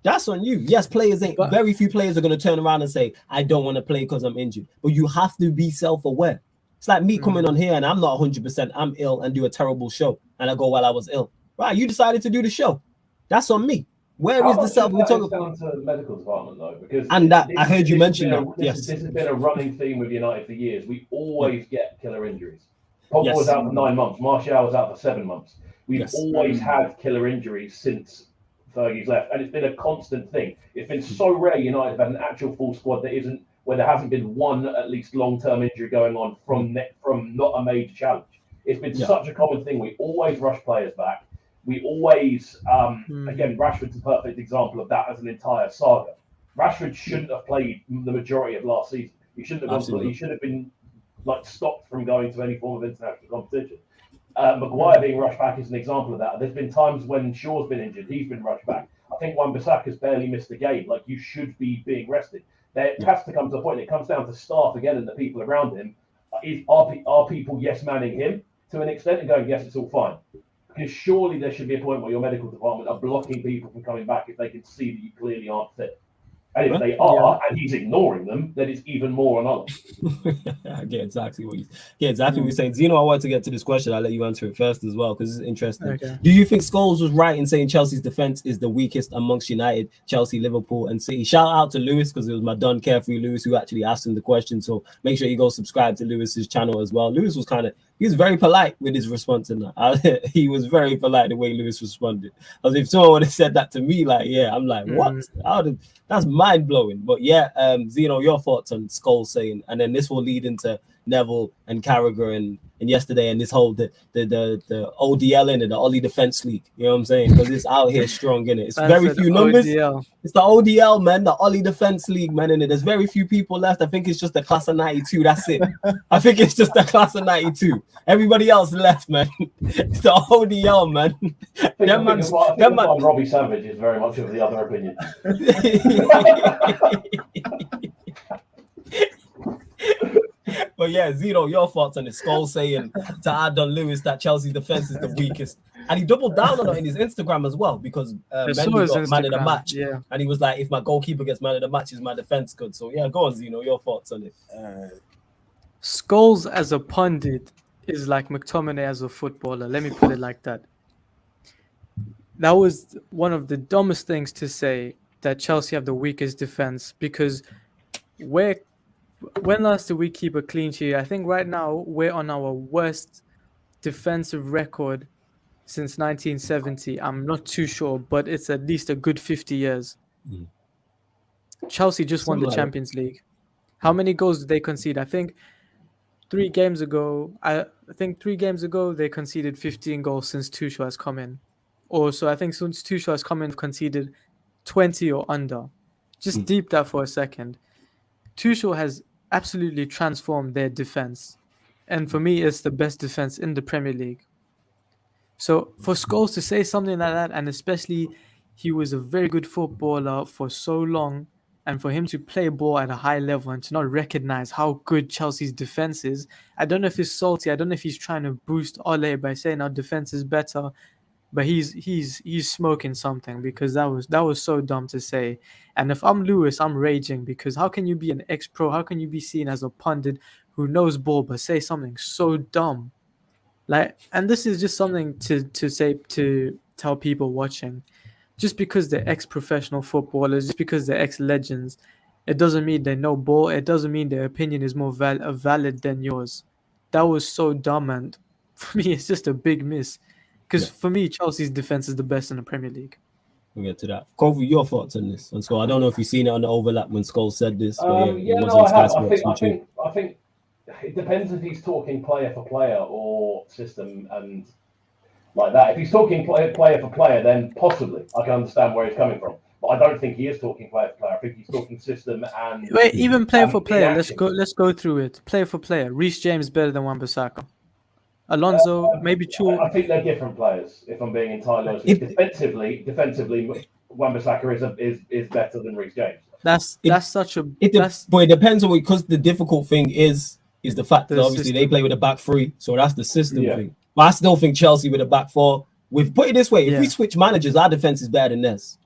That's on you. Yes, But- very few players are going to turn around and say, "I don't want to play because I'm injured." But you have to be self-aware. It's like me coming on here and I'm not 100%. I'm ill and do a terrible show, and I go, "Well, I was ill." Right? You decided to do the show. That's on me. Where How is the much self? of We that talk is about. down to the medical department though, because And that I heard you this mention has that. been Yes. this has been a running theme with United for years. We always get killer injuries. Pogba Yes. was out for 9 months. Martial was out for 7 months. We've Yes. always had killer injuries since Fergie's left, and it's been a constant thing. It's been so rare United have had an actual full squad that isn't where there hasn't been one at least long-term injury going on from not a major challenge. It's been such a common thing. We always rush players back. We always, again, Rashford's a perfect example of that as an entire saga. Rashford shouldn't have played the majority of last season. He shouldn't have gone. He should have been like stopped from going to any form of international competition. Maguire being rushed back is an example of that. There's been times when Shaw's been injured, he's been rushed back. I think Wan-Bissaka's barely missed a game. Like you should be being rested. There has to come to a point. It comes down to staff again and the people around him. Are people yes manning him to an extent and going yes, it's all fine? Because surely there should be a point where your medical department are blocking people from coming back if they can see that you clearly aren't fit. And if they are, and he's ignoring them, then it's even more on others. I get exactly what you're saying. Zeno, I wanted to get to this question. I'll let you answer it first as well because it's interesting. Okay. Do you think Scholes was right in saying Chelsea's defense is the weakest amongst United, Chelsea, Liverpool, and City? Shout out to Lewis because it was my Don Carefree Lewis who actually asked him the question. So make sure you go subscribe to Lewis's channel as well. Lewis was he was very polite with his response in that. He was very polite the way Lewis responded. As if someone would have said that to me, I'm like, what? That's mind blowing. But yeah, Zeno, your thoughts on Scholes saying, and then this will lead into Neville and Carragher and yesterday and this whole the ODL in it, the OLE Defense League. You know what I'm saying? Because it's out here strong in it. It's very few numbers. ODL. It's the ODL, man, the OLE Defense League, man, in it. There's very few people left. I think it's just the class of 92. That's it. I think it's just the class of 92. Everybody else left, man. It's the ODL, man. I think Robbie Savage is very much of the other opinion. But yeah, Zeno, your thoughts on this? Scholes saying to add on Lewis that Chelsea's defense is the weakest. And he doubled down on it in his Instagram as well because Mendy got man of the match. Yeah. And he was like, if my goalkeeper gets man of the match, is my defense good? So yeah, go on, Zeno, your thoughts on it. Scholes as a pundit is like McTominay as a footballer. Let me put it like that. That was one of the dumbest things to say, that Chelsea have the weakest defense, because when last did we keep a clean sheet? I think right now we're on our worst defensive record since 1970. I'm not too sure, but it's at least a good 50 years. Chelsea just won the Champions League. How many goals did they concede? I think 3 games ago they conceded 15 goals since Tuchel has come in. So I think since Tuchel has come in, conceded 20 or under. Just deep that for a second. Tuchel has absolutely transformed their defense. And for me, it's the best defense in the Premier League. So for Scholes to say something like that, and especially he was a very good footballer for so long, and for him to play ball at a high level and to not recognize how good Chelsea's defense is, I don't know if he's salty. I don't know if he's trying to boost Ole by saying our defense is better, but he's smoking something, because that was so dumb to say. And if I'm Lewis, I'm raging, because how can you be an ex-pro? How can you be seen as a pundit who knows ball but say something so dumb? And this is just something to say, to tell people watching. Just because they're ex-professional footballers, just because they're ex-legends, It doesn't mean they know ball. It doesn't mean their opinion is more valid than yours. That was so dumb, and for me, it's just a big miss. Because for me, Chelsea's defense is the best in the Premier League. We'll get to that. Kofi, your thoughts on this? And so I don't know if you've seen it on the overlap when Scholes said this. But I think it depends if he's talking player for player or system and like that. If he's talking player for player, then possibly I can understand where he's coming from. But I don't think he is talking player for player. I think he's talking system and. Wait, even player for player. Let's go through it. Player for player. Reece James better than Wan-Bissaka. Alonso, maybe Chul. I think they're different players. If I'm being entirely honest, defensively, Wan-Bissaka is better than Reece James. That's such a. But it depends on because the difficult thing is the fact that obviously they play with a back three, so that's the system thing. But I still think Chelsea with a back four. We've put it this way: if we switch managers, our defense is better than theirs.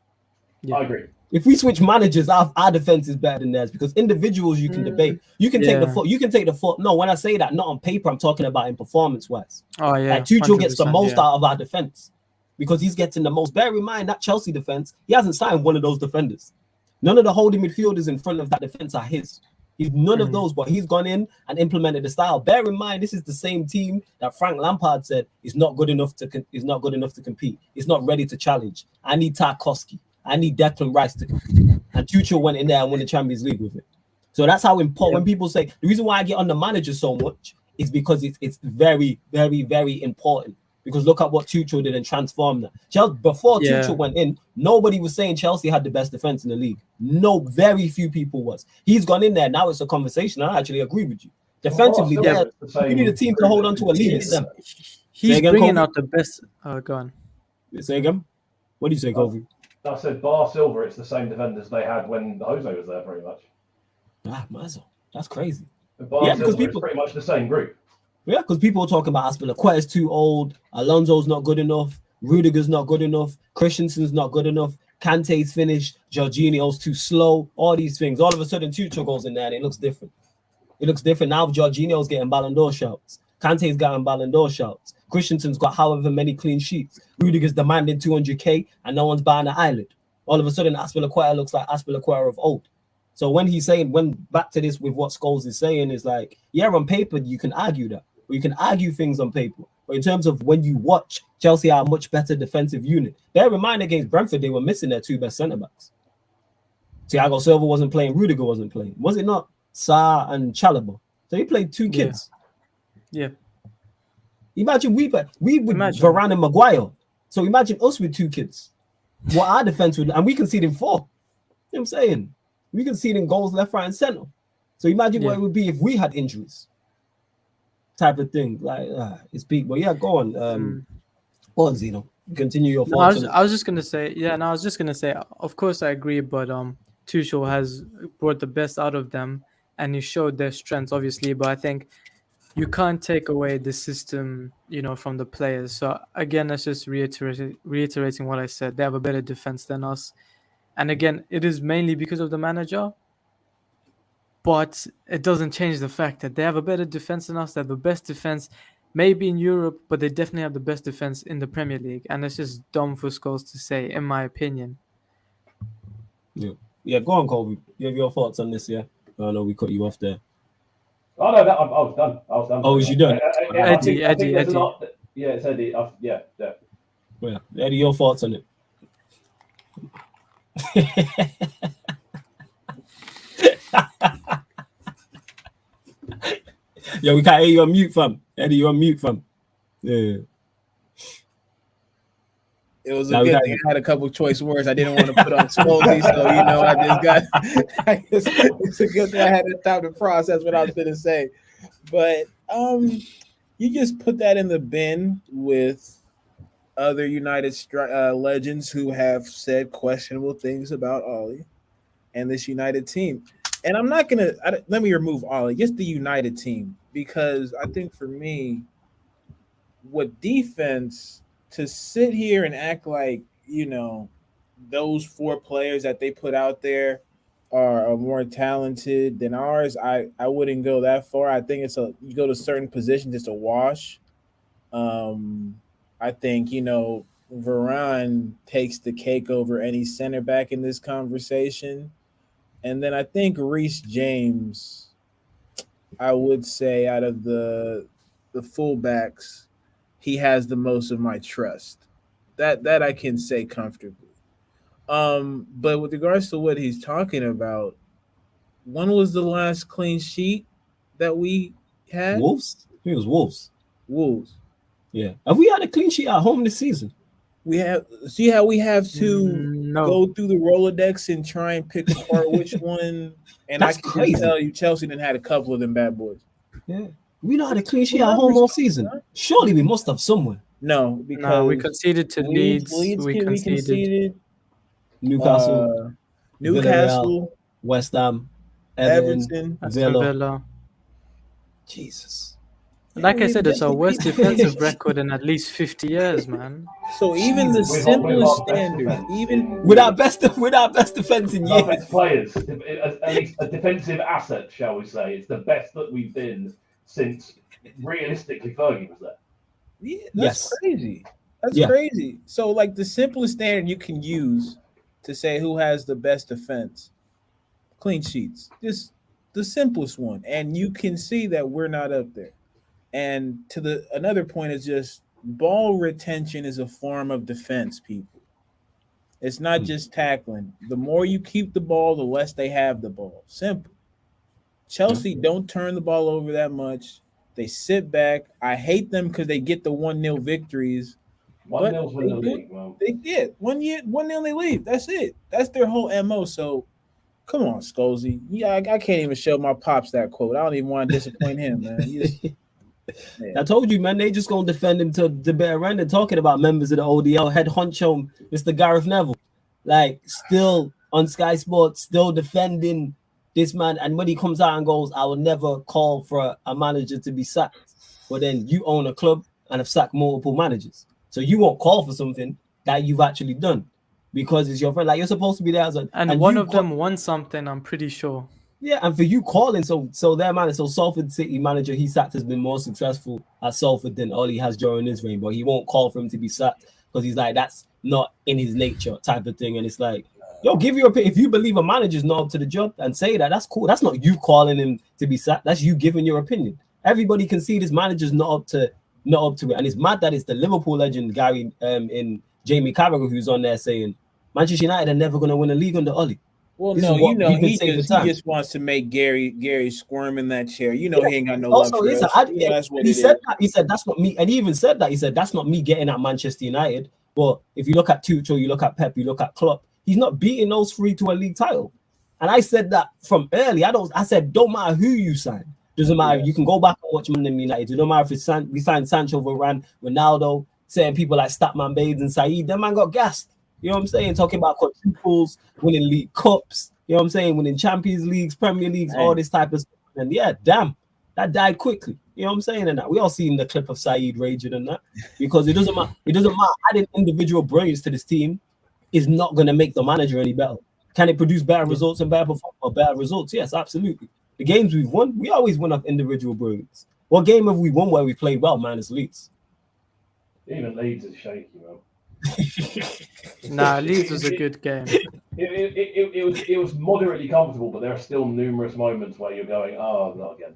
Yeah. I agree. If we switch managers, our defense is better than theirs because individuals you can debate. You can take the foot. You can take the foot. No, when I say that, not on paper, I'm talking about in performance wise. Oh yeah, like Tuchel gets the most out of our defense because he's getting the most. Bear in mind that Chelsea defense, he hasn't signed one of those defenders. None of the holding midfielders in front of that defense are his. He's none of those, but he's gone in and implemented the style. Bear in mind, this is the same team that Frank Lampard said is not good enough to compete. It's not ready to challenge. I need Tarkowski. I need Declan Rice to compete. And Tuchel went in there and won the Champions League with it. So that's how important. When people say the reason why I get on the manager so much is because it's very, very, very important. Because look at what Tuchel did and transformed that. Before Tuchel went in, nobody was saying Chelsea had the best defense in the league. No, very few people was. He's gone in there. Now it's a conversation. I actually agree with you. Defensively, you need a team to hold on to a lead. He's bringing out the best. Go on. Say again. What do you say, Kofi? I said bar silver. It's the same defenders they had when Jose was there, pretty much. Mazel. That's crazy. Because people pretty much the same group. Yeah, because people are talking about Aspilicueta's too old, Alonso's not good enough, Rudiger's not good enough, Christensen's not good enough, Kante's finished, Jorginho's too slow, all these things. All of a sudden, Tuchel goes in there and it looks different. It looks different now. Jorginho's getting Ballon d'Or shouts. Kante's getting Ballon d'Or shouts. Christensen's got however many clean sheets. Rudiger's demanding 200k and no one's buying an eyelid. All of a sudden, Aspilicueta looks like Aspilicueta of old. So when back to this with what Scholes is saying is like, yeah, on paper, you can argue that. You can argue things on paper, but in terms of when you watch, Chelsea are a much better defensive unit. Bear in mind against Brentford, they were missing their two best centre backs. Thiago Silva wasn't playing, Rudiger wasn't playing. Was it not Sarr and Chalobah? So he played two kids. Yeah. Imagine we with Varane and Maguire. So imagine us with two kids. What our defense would, and we conceded 4. You know what I'm saying? We conceded goals left, right, and center. So imagine what it would be if we had injuries. Type of thing, like it's peak. But yeah, go on. Zeno, continue your thoughts. I was just gonna say, of course I agree, but Tuchel has brought the best out of them, and he showed their strengths, obviously. But I think you can't take away the system, from the players. So again, that's just reiterating what I said. They have a better defense than us, and again, it is mainly because of the manager. But it doesn't change the fact that they have a better defense than us. They have the best defense, maybe in Europe, but they definitely have the best defense in the Premier League. And it's just dumb for Scholes to say, in my opinion. Yeah, go on, Colby. You have your thoughts on this, yeah? I know we cut you off there. Oh, no, I was done. Oh, was you done? Eddie. Yeah, it's Eddie. Yeah. Yeah, Eddie, your thoughts on it? Yo, we can't hear you on mute, fam. Eddie, you're on mute, fam. Yeah. It was a good thing I had a couple of choice words I didn't want to put on Smolty, so it's a good thing I had the time to process what I was going to say. But you just put that in the bin with other United legends who have said questionable things about Ollie and this United team. And I'm not going to – let me remove Ollie, just the United team, because I think for me, what defense – to sit here and act like, those 4 players that they put out there are more talented than ours, I wouldn't go that far. I think you go to certain positions, it's a wash. I think, Varane takes the cake over any center back in this conversation. And then I think Reece James, I would say out of the fullbacks, he has the most of my trust. That I can say comfortably. But with regards to what he's talking about, when was the last clean sheet that we had? Wolves? I think it was Wolves. Wolves. Yeah. Have we had a clean sheet at home this season? We have see how we have to No. go through the Rolodex and try and pick apart which one. And That's I can crazy. tell you, Chelsea done had a couple of them bad boys. Yeah. We not had a clean sheet We at have home all respect, season. huh? Surely we must have somewhere. No, because No, we conceded to Leeds. We we conceded. conceded. Newcastle, Newcastle, West Ham, Everton, Everton. Aston Villa. Villa. Jesus. Like I we said, it's our beat worst people. defensive record in at least 50 years, man. So even the With simplest our best standard, defense. even With our best defense in Our years. best players, at least a defensive asset, shall we say? It's the best that we've been since realistically Fergie was there. yeah, that's Yes. crazy. That's Yeah. crazy. So like the simplest standard you can use to say who has the best defense, clean sheets. Just the simplest one, and you can see that we're not up there. And to the another point is just ball retention is a form of defense, people. It's not just tackling. The more you keep the ball, the less they have the ball. Simple. Chelsea don't turn the ball over that much. They sit back. I hate them because they get the 1-0 victories. 1-0's win the they do- league, man. They did. 1-0 they leave. That's it. That's their whole MO. So come on, Scolesy. Yeah, I can't even show my pops that quote. I don't even want to disappoint him, man. I told you, man, they just gonna defend him to the bitter end. And talking about members of the ODL, head honcho, Mr. Gareth Neville, like still on Sky Sports, still defending this man. And when he comes out and goes, I will never call for a manager to be sacked. But then you own a club and have sacked multiple managers, so you won't call for something that you've actually done because it's your friend. Like you're supposed to be there as a And one you of them won something, I'm pretty sure. Yeah, and for you calling, so their man, so Salford City manager he sacked has been more successful at Salford than Ollie has during his reign, but he won't call for him to be sacked because he's like that's not in his nature type of thing. And it's like, yo, give your opinion. If you believe a manager's not up to the job and say that, that's cool. That's not you calling him to be sacked. That's you giving your opinion. Everybody can see this manager's not up to it, and it's mad that it's the Liverpool legend Gary in Jamie Carragher who's on there saying Manchester United are never going to win a league under Ollie. Well, This no, is what you know, we've been he saying for just time. he just wants to make Gary squirm in that chair. You know, he ain't got no Also, love for listen, us. You know, that's what he it said is. that. He said that's not me, and he even said that. He said that's not me getting at Manchester United. But if you look at Tuchel, you look at Pep, you look at Klopp, he's not beating those three to a league title. And I said that from early. I said don't matter who you sign. Doesn't matter. Yes. You can go back and watch ManDem United. It don't matter if it's we signed Sancho, Varane, Ronaldo, certain people like Statman Bates and Saeed. Them man got gassed. You know what I'm saying? Talking about quadruples, winning league cups. You know what I'm saying? Winning Champions Leagues, Premier Leagues, all this type of stuff. And yeah, damn, that died quickly. You know what I'm saying? And that we all seen the clip of Saeed raging and that because it doesn't matter. It doesn't matter. Adding individual brilliance to this team is not going to make the manager any better. Can it produce better results and better performance or better results? Yes, absolutely. The games we've won, we always win off individual brilliance. What game have we won where we played well, minus Leeds? Even Leeds is shaky, man. Nah, Leeds was a good game. It was moderately comfortable, but there are still numerous moments where you're going, oh, not again.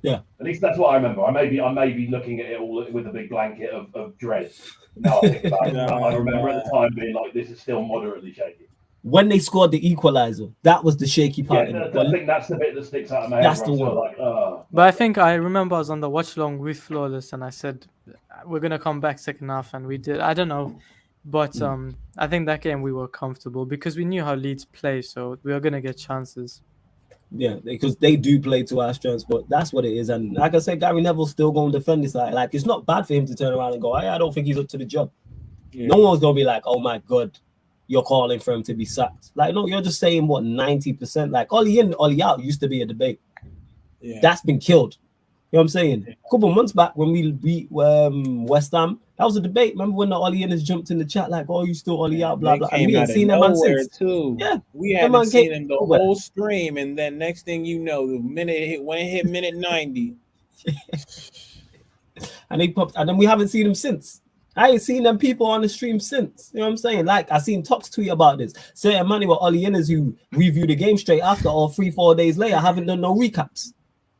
Yeah. At least that's what I remember. I may be looking at it all with a big blanket of dread. Now I think about it. I remember at the time being like, this is still moderately shaky. When they scored the equalizer, that was the shaky part. Yeah, I think that's the bit that sticks out of my head. That's the one. Like, But I think I remember I was on the watch along with Flawless and I said we're gonna come back second half, and we did. I don't know, but I think that game we were comfortable because we knew how Leeds play, so we were gonna get chances. Yeah, because they do play to our strengths, but that's what it is. And like I said, Gary Neville's still going to defend this. Like it's not bad for him to turn around and go, I don't think he's up to the job. Yeah. No one's gonna be like, oh my god, you're calling for him to be sacked. Like, no, you're just saying what 90%. Like Ollie in, Ollie out used to be a debate. Yeah. That's been killed. You know what I'm saying? Yeah. A couple of months back when we beat West Ham, that was a debate. Remember when the Ollie in has jumped in the chat like, oh, you still Ollie out, blah blah. And we ain't seen that man since. Too. Yeah, we hadn't seen him the whole stream, and then next thing you know, the minute when it hit minute 90, and they popped, and then we haven't seen him since. I ain't seen them people on the stream since. You know what I'm saying? Like, I seen Tox tweet about this. Certain money with Ollie Inners who review the game straight after, or 3-4 days later, haven't done no recaps.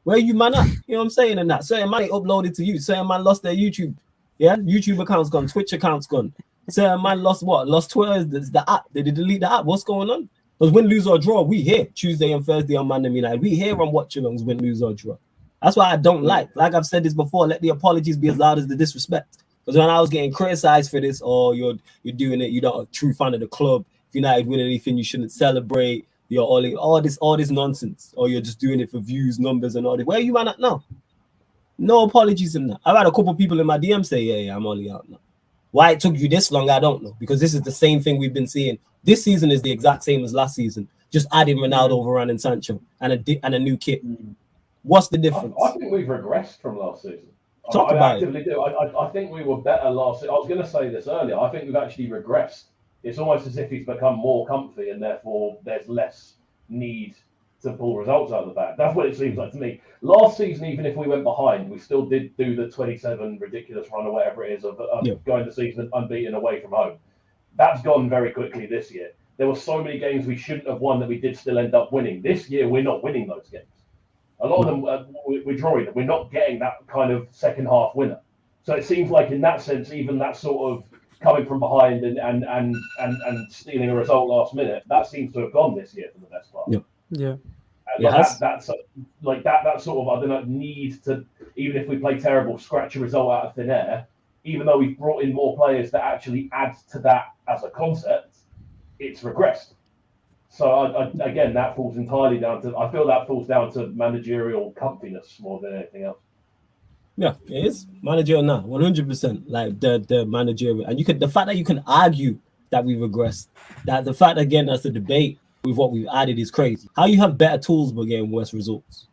Where you man at? You know what I'm saying? And that certain money uploaded to you. Certain man lost their YouTube. Yeah, YouTube account's gone, Twitch account's gone. Certain man lost what? Lost Twitter, the app. They did delete the app. What's going on? Because win, lose, or draw, we here Tuesday and Thursday on ManDem United. We here on Watch Alongs, win, lose, or draw. That's why I don't like I've said this before, let the apologies be as loud as the disrespect. Because when I was getting criticized for this, or you're doing it, you're not a true fan of the club. If United win anything, you shouldn't celebrate. You're all this nonsense, or you're just doing it for views, numbers, and all this. Where are you man at now? No apologies in that. I've had a couple people in my DM say, yeah, I'm only out now. Why it took you this long, I don't know. Because this is the same thing we've been seeing. This season is the exact same as last season. Just adding Ronaldo, Varane, and Sancho, and a new kit. What's the difference? I think we've regressed from last season. Talk I about actively do. I think we were better last season. I was going to say this earlier. I think we've actually regressed. It's almost as if he's become more comfy, and therefore there's less need to pull results out of the bag. That's what it seems like to me. Last season, even if we went behind, we still did do the 27 ridiculous run or whatever it is of going the season unbeaten away from home. That's gone very quickly this year. There were so many games we shouldn't have won that we did still end up winning. This year, we're not winning those games. A lot of them, we're drawing them. We're not getting that kind of second half winner. So it seems like in that sense, even that sort of coming from behind and stealing a result last minute, that seems to have gone this year for the best part. Yeah. That's like that sort of, I don't know, need to, even if we play terrible, scratch a result out of thin air, even though we've brought in more players that actually add to that as a concept, it's regressed. So again, that falls entirely down to, I feel that falls down to managerial comfiness more than anything else. Yeah, it is managerial now, 100%. Like the managerial, and the fact that you can argue that we regressed, that the fact again that's the debate with what we've added is crazy. How you have better tools but getting worse results?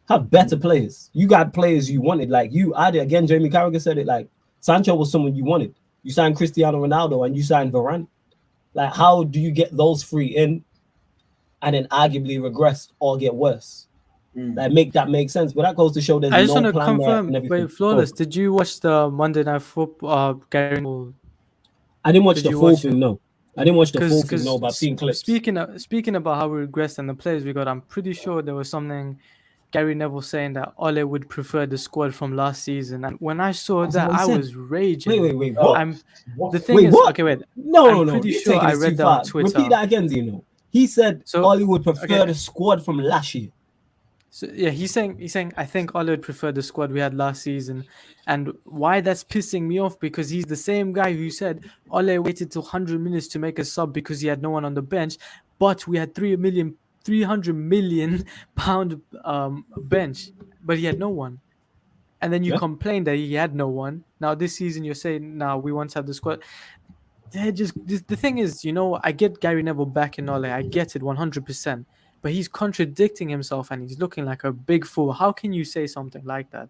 Have better players. You got players you wanted, like you added again. Jamie Carragher said it. Like Sancho was someone you wanted. You signed Cristiano Ronaldo and you signed Varane. Like, how do you get those three in and then arguably regress or get worse? Like, make sense. But that goes to show there's I just no want to plan confirm. there and everything. Wait, Flawless, did you watch the Monday Night Football? Gary Neville? I didn't watch the full thing. it? No, I didn't watch the full thing. No, but I've seen clips. Speaking about how we regressed and the players we got, I'm pretty sure there was something Gary Neville saying that Ole would prefer the squad from last season. And when I saw that, I was raging. Wait, what? The thing is, what? okay, wait. No. I'm pretty sure I read that on Twitter. Repeat that again, Zeno. He said Ole would prefer the squad from last year. So yeah, he's saying I think Ole would prefer the squad we had last season, and why that's pissing me off because he's the same guy who said Ole waited till 100 minutes to make a sub because he had no one on the bench, but we had 300 million pound bench, but he had no one, and then you complain that he had no one. Now this season you're saying we want to have the squad. The thing is, I get Gary Neville back in Ole, I get it 100%. But he's contradicting himself and he's looking like a big fool. How can you say something like that?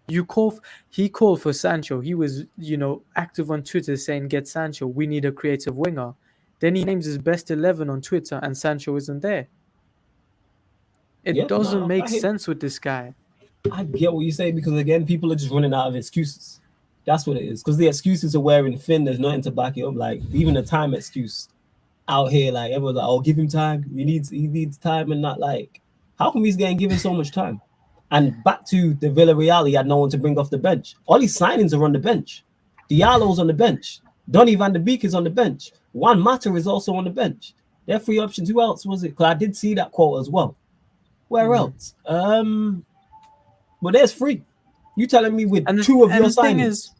He called for Sancho. He was, active on Twitter saying, get Sancho. We need a creative winger. Then he names his best 11 on Twitter and Sancho isn't there. It doesn't make sense with this guy. I get what you say because, again, people are just running out of excuses. That's what it is. Because the excuses are wearing thin. There's nothing to back it up. Like, even a time excuse. Out here, like everyone's like, give him time. He needs time, and not like, how come he's getting given so much time? And back to the Villarreal, he had no one to bring off the bench. All these signings are on the bench. Diallo's on the bench. Donny van de Beek is on the bench. Juan Mata is also on the bench. They're free options. Who else was it? Because I did see that quote as well. Where else? But there's free. You telling me with two of your signings?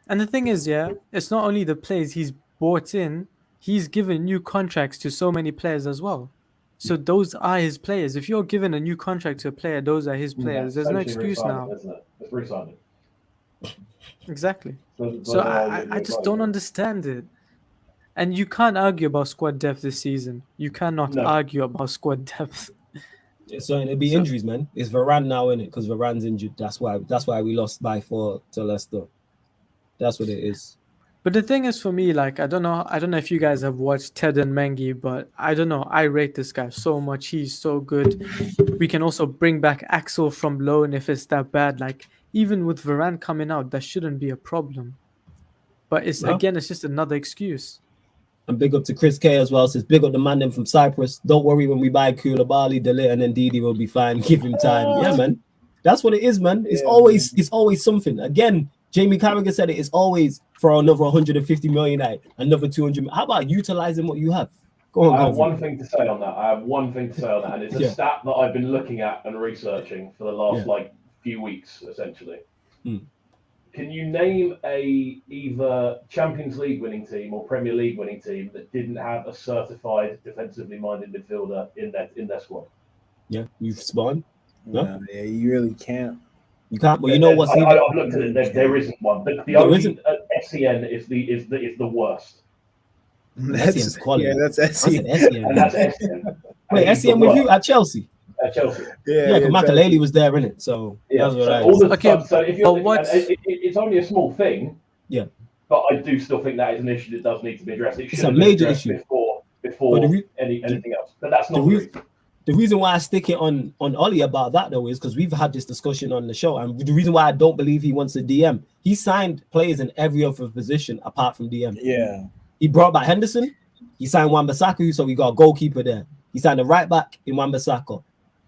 And the thing is, it's not only the players he's bought in. He's given new contracts to so many players as well. So those are his players. If you're given a new contract to a player, those are his players. There's no excuse now. It's re-signing. Exactly. So I just don't understand it. And you can't argue about squad depth this season. You cannot argue about squad depth. So it'll be injuries, man. It's Varane now, in it, because Varane's injured. That's why we lost by 4 to Leicester. That's what it is. But the thing is, for me, like, I don't know if you guys have watched Ted and Mengi, but I don't know. I rate this guy so much. He's so good. We can also bring back Axel from loan if it's that bad. Like, even with Varane coming out, that shouldn't be a problem. But it's again, it's just another excuse. And big up to Chris K as well. Says big up the ManDem from Cyprus. Don't worry when we buy Koulibaly, Delay, and then Didi will be fine. Give him time. Yeah, man. That's what it is, man. It's always something. Again, Jamie Carragher said it's always for another 150 million, another 200 million. How about utilizing what you have? Go on. I have one thing to say on that. And it's a stat that I've been looking at and researching for the last few weeks, essentially. Can you name either Champions League winning team or Premier League winning team that didn't have a certified defensively minded midfielder in their squad? Yeah, you've spawned. No? Yeah, you really can't. You can't. Well, you know what's I've looked at it. There isn't one. The only SEN is the worst. SEN's quality. Yeah, that's SEN. And that's SEN. Wait, SEN with you at Chelsea? At Chelsea. Yeah, because Makaleli was there, innit? So that's what I so if you're it's only a small thing. Yeah. But I do still think that is an issue that does need to be addressed. It's a major issue before anything else. But that's not the reason why I stick it on Ollie about that though is because we've had this discussion on the show, and the reason why I don't believe he wants a DM, he signed players in every other position apart from DM. Yeah. He brought back Henderson. He signed Wan-Bissaka, so we got a goalkeeper there. He signed a right back in Wan-Bissaka,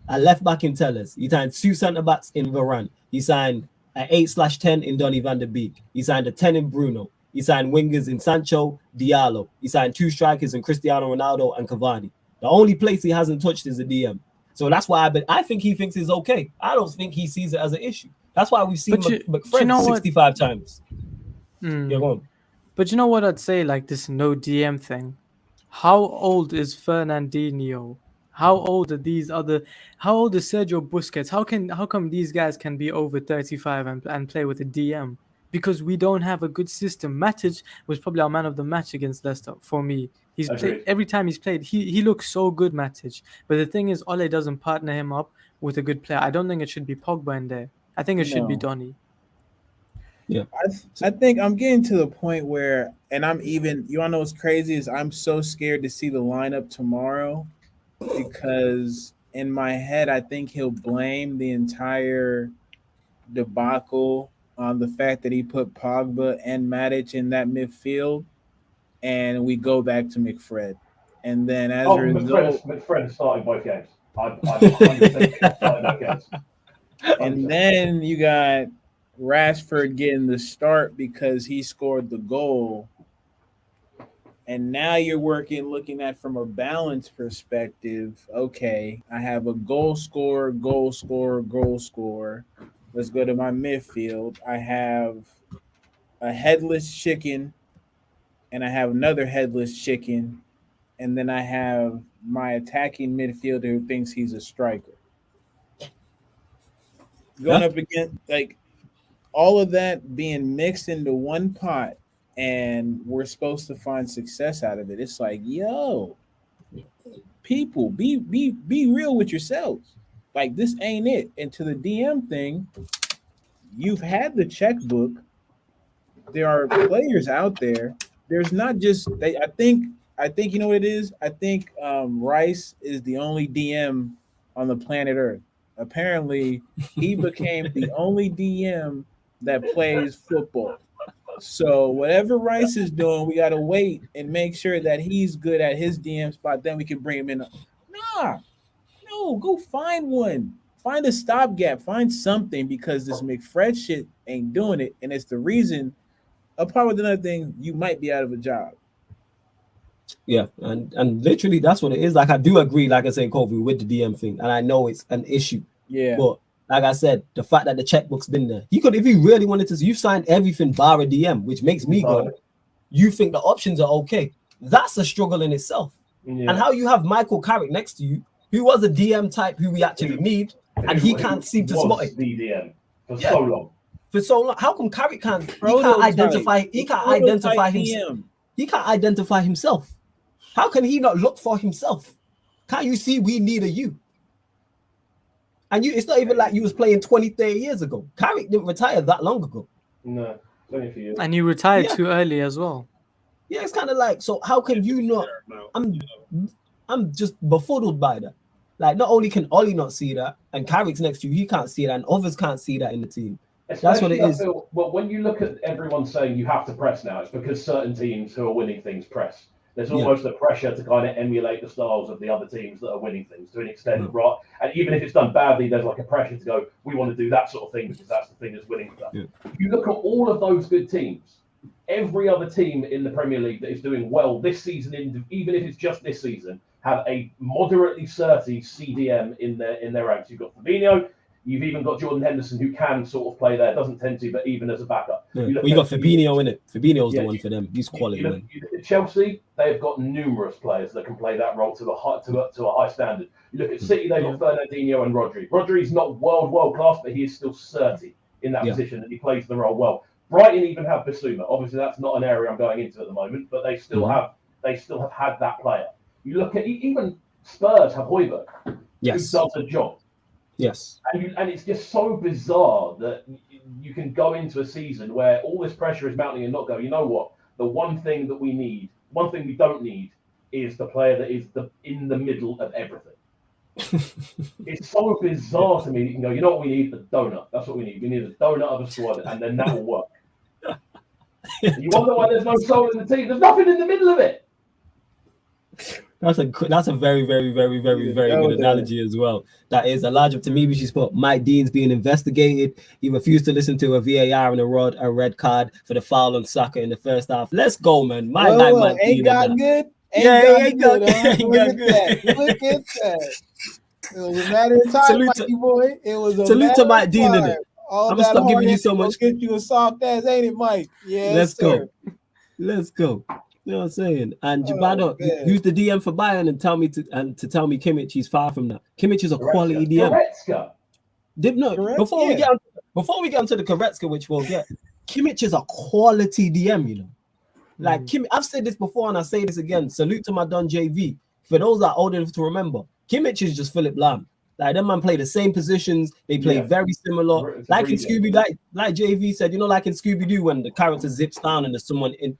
a left back in Tellers. He signed 2 centre backs in Varane. He signed an 8/10 in Donny van der Beek. He signed a 10 in Bruno. He signed wingers in Sancho, Diallo. He signed 2 strikers in Cristiano Ronaldo and Cavani. The only place he hasn't touched is a DM. So that's why I think he thinks it's okay. I don't think he sees it as an issue. That's why we've seen McFred 65 times. Yeah, go on. But you know what I'd say, like this no DM thing? How old is Fernandinho? How old are how old is Sergio Busquets? How come these guys can be over 35 and play with a DM? Because we don't have a good system. Matic was probably our man of the match against Leicester for me. He's played every time he's played. He looks so good, Matic. But the thing is, Ole doesn't partner him up with a good player. I don't think it should be Pogba in there. I think it should be Donny. Yeah, I think I'm getting to the point where, and I'm even. You wanna know what's crazy is I'm so scared to see the lineup tomorrow, because in my head I think he'll blame the entire debacle on the fact that he put Pogba and Matic in that midfield, and we go back to McFred, and then as a result, McFred starting both games. I'm 100% starting both games. And then you got Rashford getting the start because he scored the goal. And now you're looking at from a balance perspective. Okay, I have a goal scorer. Let's go to my midfield. I have a headless chicken, and I have another headless chicken, and then I have my attacking midfielder who thinks he's a striker. Going up against, like, all of that being mixed into one pot, and we're supposed to find success out of it. It's like, yo, people, be real with yourselves. Like, this ain't it. And to the DM thing, you've had the checkbook. There are players out there. There's not just I think you know what it is? I think Rice is the only DM on the planet Earth. Apparently, he became the only DM that plays football. So whatever Rice is doing, we gotta wait and make sure that he's good at his DM spot. Then we can bring him in. No, go find one. Find a stopgap. Find something, because this McFred shit ain't doing it, and it's the reason. Apart with another thing, you might be out of a job. Yeah, and literally that's what it is. Like, I do agree, like I said, Kobe, with the DM thing, and I know it's an issue. Yeah, but like I said, the fact that the checkbook's been there, he could, if he really wanted to. You signed everything bar a DM, which makes me go, you think the options are okay? That's a struggle in itself. Yeah. And how you have Michael Carrick next to you, who was a DM type who we actually need, and he can't seem to spot it. The DM for so long. For so long, how come Carrick can't? He can't identify. He can't identify himself. He can't identify himself. How can he not look for himself? Can't you see we need a you? And it's not even like you was playing 20, 30 years ago. Carrick didn't retire that long ago. No, 20 years. And you retired too early as well. Yeah, it's kind of like, so how can you not? I'm just befuddled by that. Like, not only can Ollie not see that, and Carrick's next to you, he can't see that, and others can't see that in the team. That's what it Especially, I is. feel, well, when you look at everyone saying you have to press now, it's because certain teams who are winning things press. There's Yeah. almost a pressure to kind of emulate the styles of the other teams that are winning things to an extent, Yeah. right? And even if it's done badly, there's like a pressure to go, we want to do that sort of thing because that's the thing that's winning stuff. Yeah. If you look at all of those good teams, every other team in the Premier League that is doing well this season, even if it's just this season, have a moderately certy CDM in their ranks. You've got Fabinho. You've even got Jordan Henderson, who can sort of play there. Doesn't tend to, but even as a backup. Yeah. You got Fabinho in it. Fabinho's the one for them. He's quality, man. You look at Chelsea, they've got numerous players that can play that role to a high standard. You look at City, they've got Fernandinho and Rodri. Rodri's not world class, but he is still certy in that position, and he plays the role well. Brighton even have Bissouma. Obviously, that's not an area I'm going into at the moment, but they still have had that player. You look at even Spurs have Højbjerg, who does a job. Yes. And it's just so bizarre that you can go into a season where all this pressure is mounting and not go, you know what? The one thing we don't need is the player that is in the middle of everything. It's so bizarre to me that you can go, you know what we need? A donut. That's what we need. We need a donut of a squad, and then that will work. You wonder why there's no soul in the team. There's nothing in the middle of it. That's a very, very, very, very, very good analogy as well. That is Elijah to me. She's put Mike Dean's being investigated. He refused to listen to a VAR and a red card for the foul on Saka in the first half. Let's go, man. My guy, Mike Dean. Got good. Ain't got good. Look at that. It was a matter of time, Mikey boy. It was a salute to Mike Dean, in innit? I'm gonna stop giving you so much. Get you a soft ass, ain't it, Mike? Yeah. Let's go. You know what I'm saying? And Jabado, use the DM for Bayern and tell me Kimmich, he's far from that. Kimmich is a quality DM. Goretzka. Before we get onto the Goretzka, which we'll get, Kimmich is a quality DM, you know. Like I've said this before and I say this again. Salute to my Don JV. For those that are old enough to remember, Kimmich is just Philip Lahm. Like them man play the same positions, they play very similar. Like in Scooby, like JV said, you know, like in Scooby-Doo when the character zips down and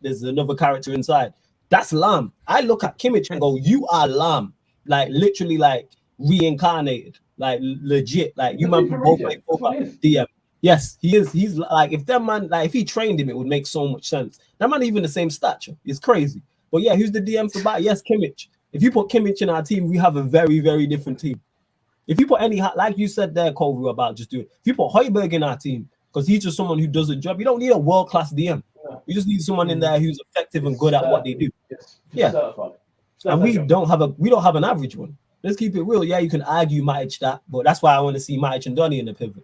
there's another character inside. That's Lahm. I look at Kimmich and go, you are Lahm. Like literally like reincarnated. Like legit. Like you man both play DM. Yes, he is. He's like if that man, like if he trained him, it would make so much sense. That man even the same stature. It's crazy. But yeah, who's the DM for that? Yes, Kimmich. If you put Kimmich in our team, we have a very, very different team. If you put like you said there, Kovu, about just doing, if you put Højbjerg in our team, because he's just someone who does a job, you don't need a world-class DM. You just need someone in there who's effective and good at what they do. Certified. And we don't have an average one. Let's keep it real. Yeah, you can argue Matic that, but that's why I want to see Matic and Donny in the pivot.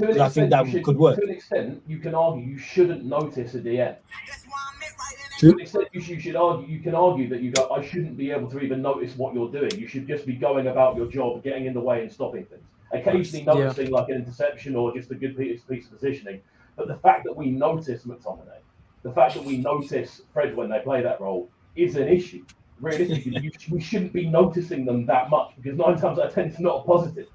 I think that could work. To an extent, you can argue you shouldn't notice a DM. True. To an extent, you can argue that I shouldn't be able to even notice what you're doing. You should just be going about your job, getting in the way and stopping things. Occasionally noticing like an interception or just a good piece of positioning. But the fact that we notice McTominay, the fact that we notice Fred when they play that role is an issue. Realistically, we shouldn't be noticing them that much because 9 times out of 10 it's not a positive.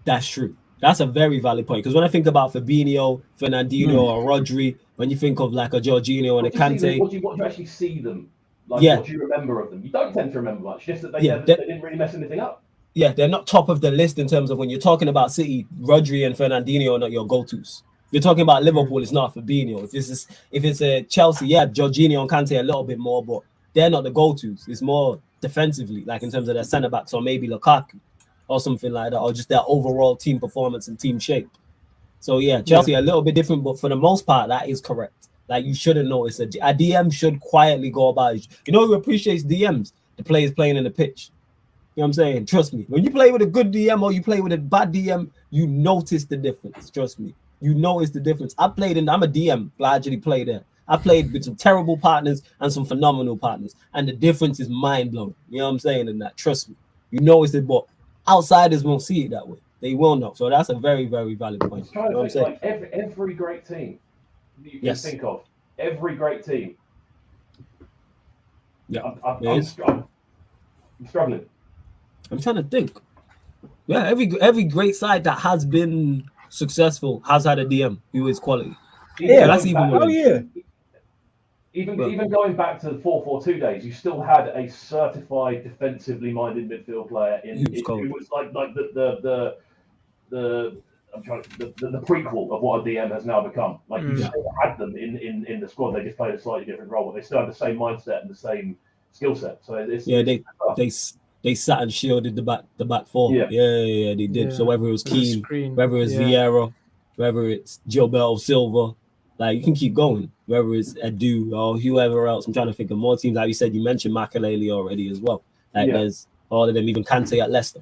That's true. That's a very valid point because when I think about Fabinho, Fernandinho, or Rodri, when you think of like a Jorginho and a Kante, what do you actually see them? Like, what do you remember of them? You don't tend to remember much, just that they didn't really mess anything up. Yeah, they're not top of the list in terms of when you're talking about City, Rodri and Fernandinho are not your go-tos. If you're talking about Liverpool, it's not Fabinho. If it's a Chelsea, Jorginho and Kante a little bit more, but they're not the go-tos. It's more defensively, like in terms of their centre-backs or maybe Lukaku or something like that, or just their overall team performance and team shape. So Chelsea a little bit different, but for the most part, that is correct. Like you shouldn't notice a DM should quietly go about it. You know who appreciates DMs? The players playing in the pitch. You know what I'm saying? Trust me. When you play with a good DM or you play with a bad DM, you notice the difference. Trust me. You notice the difference. I'm a DM, but I actually play there. I played with some terrible partners and some phenomenal partners, and the difference is mind-blowing. You know what I'm saying? And that, trust me. You notice it, but outsiders won't see it that way. They will not. So that's a very, very valid point. You know what I'm saying? Like every great team that you can think of, every great team. Yeah, I'm struggling. I'm trying to think. Yeah, every great side that has been successful has had a DM who is quality. Even going back to the 4-4-2 days, you still had a certified defensively minded midfield player who was like the I'm trying the prequel of what a DM has now become. Like you still had them in the squad, they just played a slightly different role, but they still had the same mindset and the same skill set. So they sat and shielded the back four. Yeah. They did. Yeah. So whether it was Keane, whether it's Vieira, whether it's Gilberto Silva, like you can keep going. Whether it's Edu or whoever else, I'm trying to think of more teams. Like you said, you mentioned Makelele already as well. Like there's all of them, even Kante at Leicester.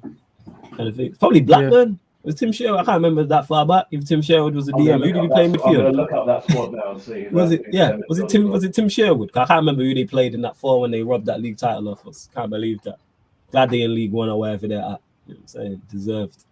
Kind of thing. Probably Blackburn. Was Tim Sherwood? I can't remember that far back. If Tim Sherwood was a DM, who did he play in midfield? I'm gonna look up that squad now and see. Was it Tim Sherwood? I can't remember who they played in that 4 when they robbed that league title off us. Can't believe that. Glad they in League One or wherever they're at. You know what I'm saying? Deserved.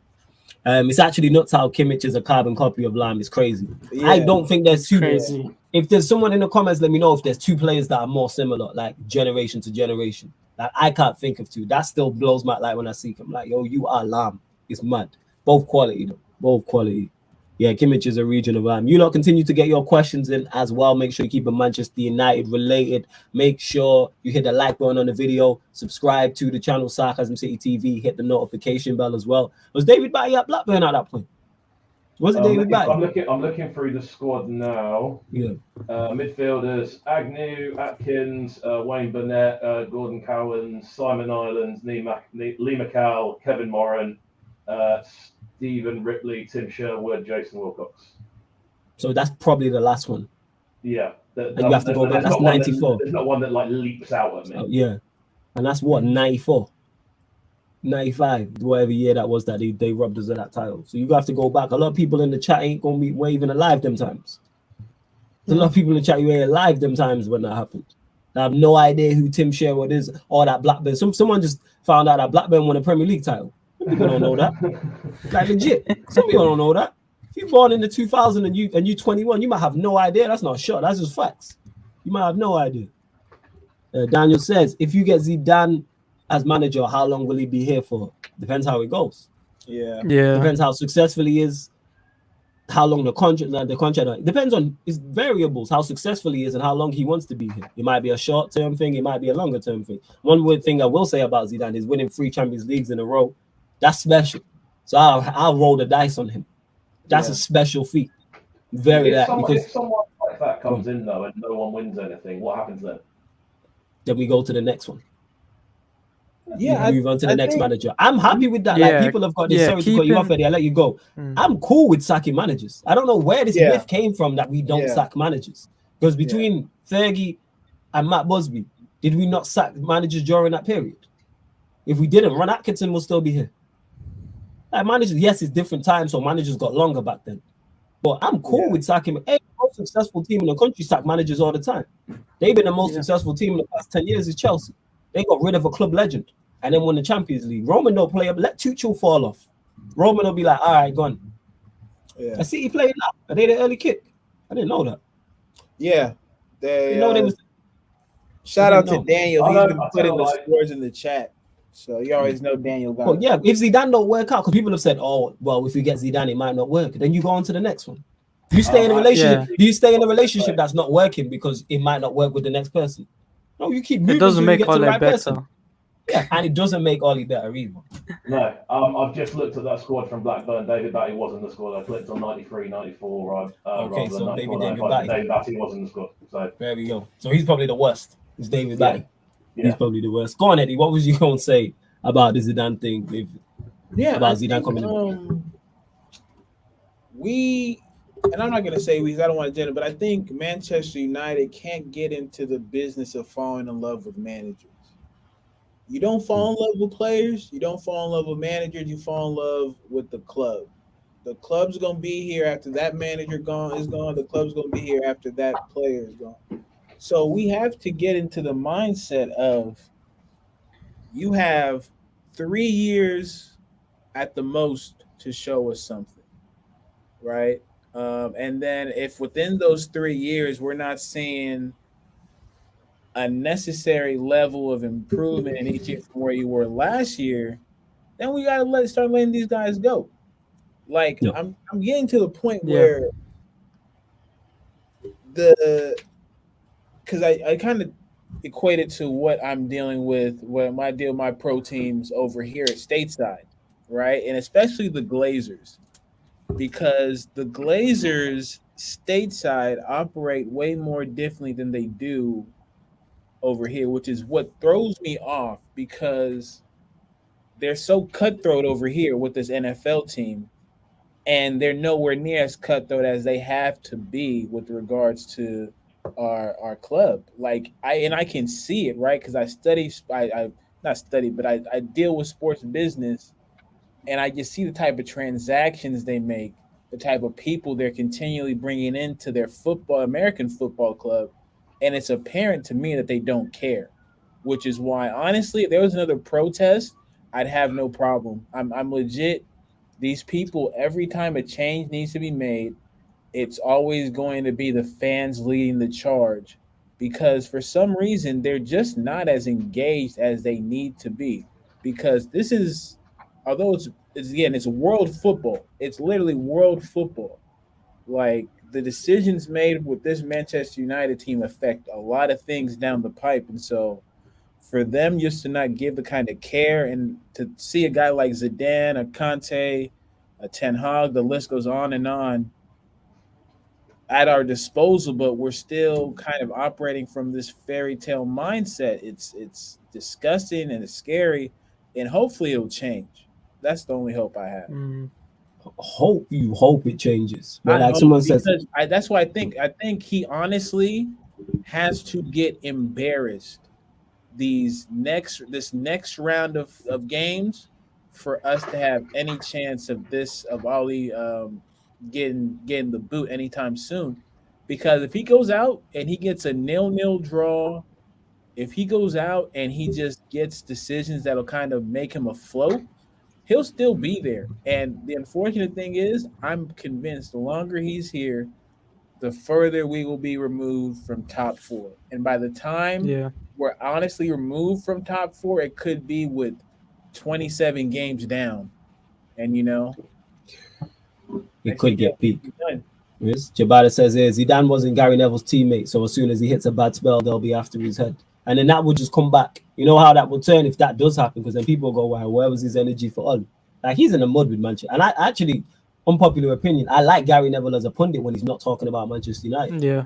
It's actually nuts how Kimmich is a carbon copy of Lam. It's crazy. Yeah. I don't think there's two. Crazy. If there's someone in the comments, let me know if there's 2 players that are more similar, like generation to generation. Like I can't think of 2. That still blows my like when I see him. Like, yo, you are Lam. It's mad. Both quality though. Both quality. Yeah, Kimmich is a region of Lam. You lot continue to get your questions in as well. Make sure you keep it Manchester United related. Make sure you hit the like button on the video. Subscribe to the channel Sarcasm City TV. Hit the notification bell as well. Was David Batty at Blackburn at that point? Was it David Batty? I'm looking through the squad now. Yeah. Midfielders: Agnew, Atkins, Wayne Burnett, Gordon Cowan, Simon Islands, Lee McCall, Kevin Moran, Stephen Ripley, Tim Sherwood, Jason Wilcox. So that's probably the last one. Yeah. And you have to go back. That's 94. There's not one that like leaps out at me. Yeah. And that's what, 94, 95, whatever year that was that they robbed us of that title. So you have to go back. A lot of people in the chat ain't gonna be waving alive them times. There's a lot of people in the chat who ain't alive them times when that happened. I have no idea who Tim Sherwood is or that Blackburn. Someone just found out that Blackburn won a Premier League title. People don't know that. Like legit. Some people don't know that. If you're born in the 2000 and you 21, you might have no idea. That's not a shot. That's just facts. You might have no idea. Daniel says, if you get Zidane as manager, how long will he be here for? Depends how it goes. Yeah. Depends how successful he is. How long the contract depends on his variables, how successful he is and how long he wants to be here. It might be a short-term thing. It might be a longer-term thing. One weird thing I will say about Zidane is winning 3 Champions Leagues in a row. That's special. So I'll roll the dice on him. That's a special feat. If someone like that comes in though and no one wins anything, what happens then? Then we go to the next one. Yeah, move on to the next manager. I'm happy with that. Like people have got this. Sorry to cut you off, Eddie. I'll let you go. I'm cool with sacking managers. I don't know where this myth came from that we don't sack managers. Because between Fergie and Matt Busby, did we not sack managers during that period? If we didn't, Ron Atkinson will still be here. Like managers, yes, it's different times, so managers got longer back then. But I'm cool with sacking. Hey, the most successful team in the country sack managers all the time. They've been the most successful team in the past 10 years is Chelsea. They got rid of a club legend and then won the Champions League. Roman don't play up. Let Tuchel fall off. Roman will be like, all right, gone. Yeah. I see he playing now. Are they the early kick? I didn't know that. Yeah. They was. Shout out to Daniel. He's been putting the scores in the chat. So you always know Daniel got it. Yeah, if Zidane don't work out, because people have said, oh, well, if we get Zidane, it might not work. Then you go on to the next one. Do you stay in a relationship? Do you stay in a relationship that's not working because it might not work with the next person? No, you keep moving. It doesn't make Ole better. Person. Yeah, and it doesn't make Ole better either. No, I've just looked at that squad from Blackburn. David Batty was in the squad. I clicked on 93, 94. Okay, so David Batty was in the squad. So there we go. So he's probably the worst. It's David Batty. He's probably the worst. Go on, Eddie. What was you going to say about the Zidane thing? About Zidane coming in. And I'm not going to say I don't want to gender, but I think Manchester United can't get into the business of falling in love with managers. You don't fall in love with players. You don't fall in love with managers. You fall in love with the club. The club's going to be here after that manager is gone. The club's going to be here after that player is gone. So we have to get into the mindset of you have 3 years at the most to show us something, right? And then if within those 3 years we're not seeing a necessary level of improvement in each year from where you were last year, then we got to start letting these guys go. Like I'm getting to the point where because I kind of equate it to what I'm dealing with when I deal with my pro teams over here at Stateside, right? And especially the Glazers. because the Glazers stateside operate way more differently than they do over here, which is what throws me off because they're so cutthroat over here with this NFL team, and they're nowhere near as cutthroat as they have to be with regards to our club. Like I can see it, right? Because I not study, but I deal with sports business, and I just see the type of transactions they make, the type of people they're continually bringing into their American football club, and it's apparent to me that they don't care. Which is why, honestly, if there was another protest, I'd have no problem. I'm legit. These people, every time a change needs to be made, it's always going to be the fans leading the charge because for some reason they're just not as engaged as they need to be because this is although it's again it's world football, it's literally world football. Like the decisions made with this Manchester United team affect a lot of things down the pipe, and so for them just to not give the kind of care and to see a guy like Zidane, a Conte, a Ten Hag, the list goes on at our disposal, but we're still kind of operating from this fairy tale mindset. It's disgusting and it's scary, and hopefully it'll change. That's the only hope I have. Hope it changes. But I like someone says, that's why I think he honestly has to get embarrassed this next round of games for us to have any chance of OLE getting the boot anytime soon. Because if he goes out and he gets a 0-0 draw, if he goes out and he just gets decisions that'll kind of make him afloat, he'll still be there. And the unfortunate thing is, I'm convinced the longer he's here, the further we will be removed from top four. And by the time we're honestly removed from top four, it could be with 27 games down. And it could get peak. Yes. Jabata says Zidane wasn't Gary Neville's teammate, so as soon as he hits a bad spell, they'll be after his head. And then that would just come back. You know how that will turn if that does happen, because then people go, "Wow, where was his energy for all?" Like he's in the mud with Manchester. And I actually, unpopular opinion, I like Gary Neville as a pundit when he's not talking about Manchester United. Yeah.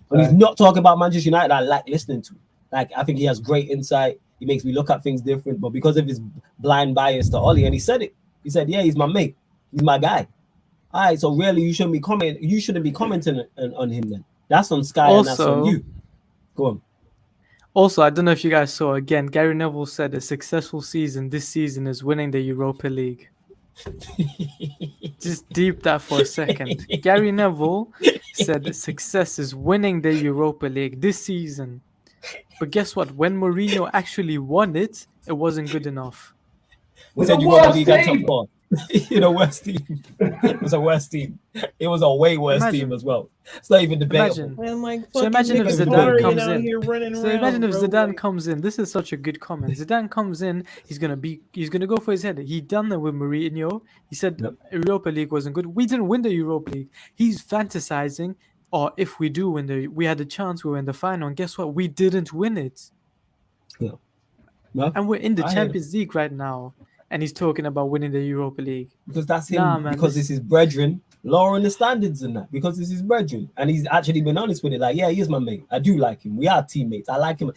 When he's not talking about Manchester United, I like listening to him. Like I think he has great insight. He makes me look at things different. But because of his blind bias to Ollie, and he said it. He said, "Yeah, he's my mate. He's my guy." All right, so really, you shouldn't be commenting on him then. That's on Sky and that's on you. Go on. Also, I don't know if you guys saw again. Gary Neville said a successful season this season is winning the Europa League. Just deep that for a second. Gary Neville said that success is winning the Europa League this season. But guess what? When Mourinho actually won it, it wasn't good enough. We said you won the league at top four. Worst team. It was a worst team. It was a way worse team as well. It's not even debatable. Imagine if Zidane comes in. Imagine if Zidane comes in. This is such a good comment. Zidane comes in. He's gonna go for his head. He done that with Mourinho. He said Europa League wasn't good. We didn't win the Europa League. He's fantasizing. Or if we do win we had a chance. We were in the final. And guess what? We didn't win it. Yeah. Well, and we're in the Champions League right now. And he's talking about winning the Europa League. Because that's him. Man, because it's his brethren lowering the standards and that. Because it's his brethren. And he's actually been honest with it. Like, yeah, he is my mate. I do like him. We are teammates. I like him.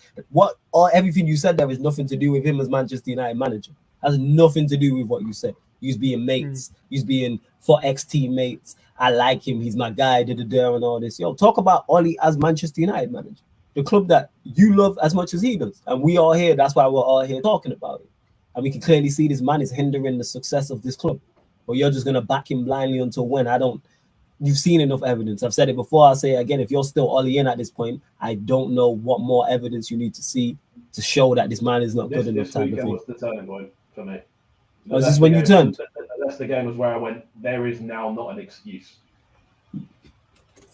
Everything you said there is nothing to do with him as Manchester United manager. Has nothing to do with what you said. He's being mates. He's being for ex-teammates. I like him. He's my guy. And all this. Yo, talk about Ollie as Manchester United manager. The club that you love as much as he does. And we are here. That's why we're all here talking about it. And we can clearly see this man is hindering the success of this club. But you're just going to back him blindly until when? You've seen enough evidence. I've said it before. I'll say it again. If you're still Ollie in at this point, I don't know what more evidence you need to see to show that this man is not good enough. This weekend was the turning point for me. Was this when you turned? That's the game was where I went, there is now not an excuse.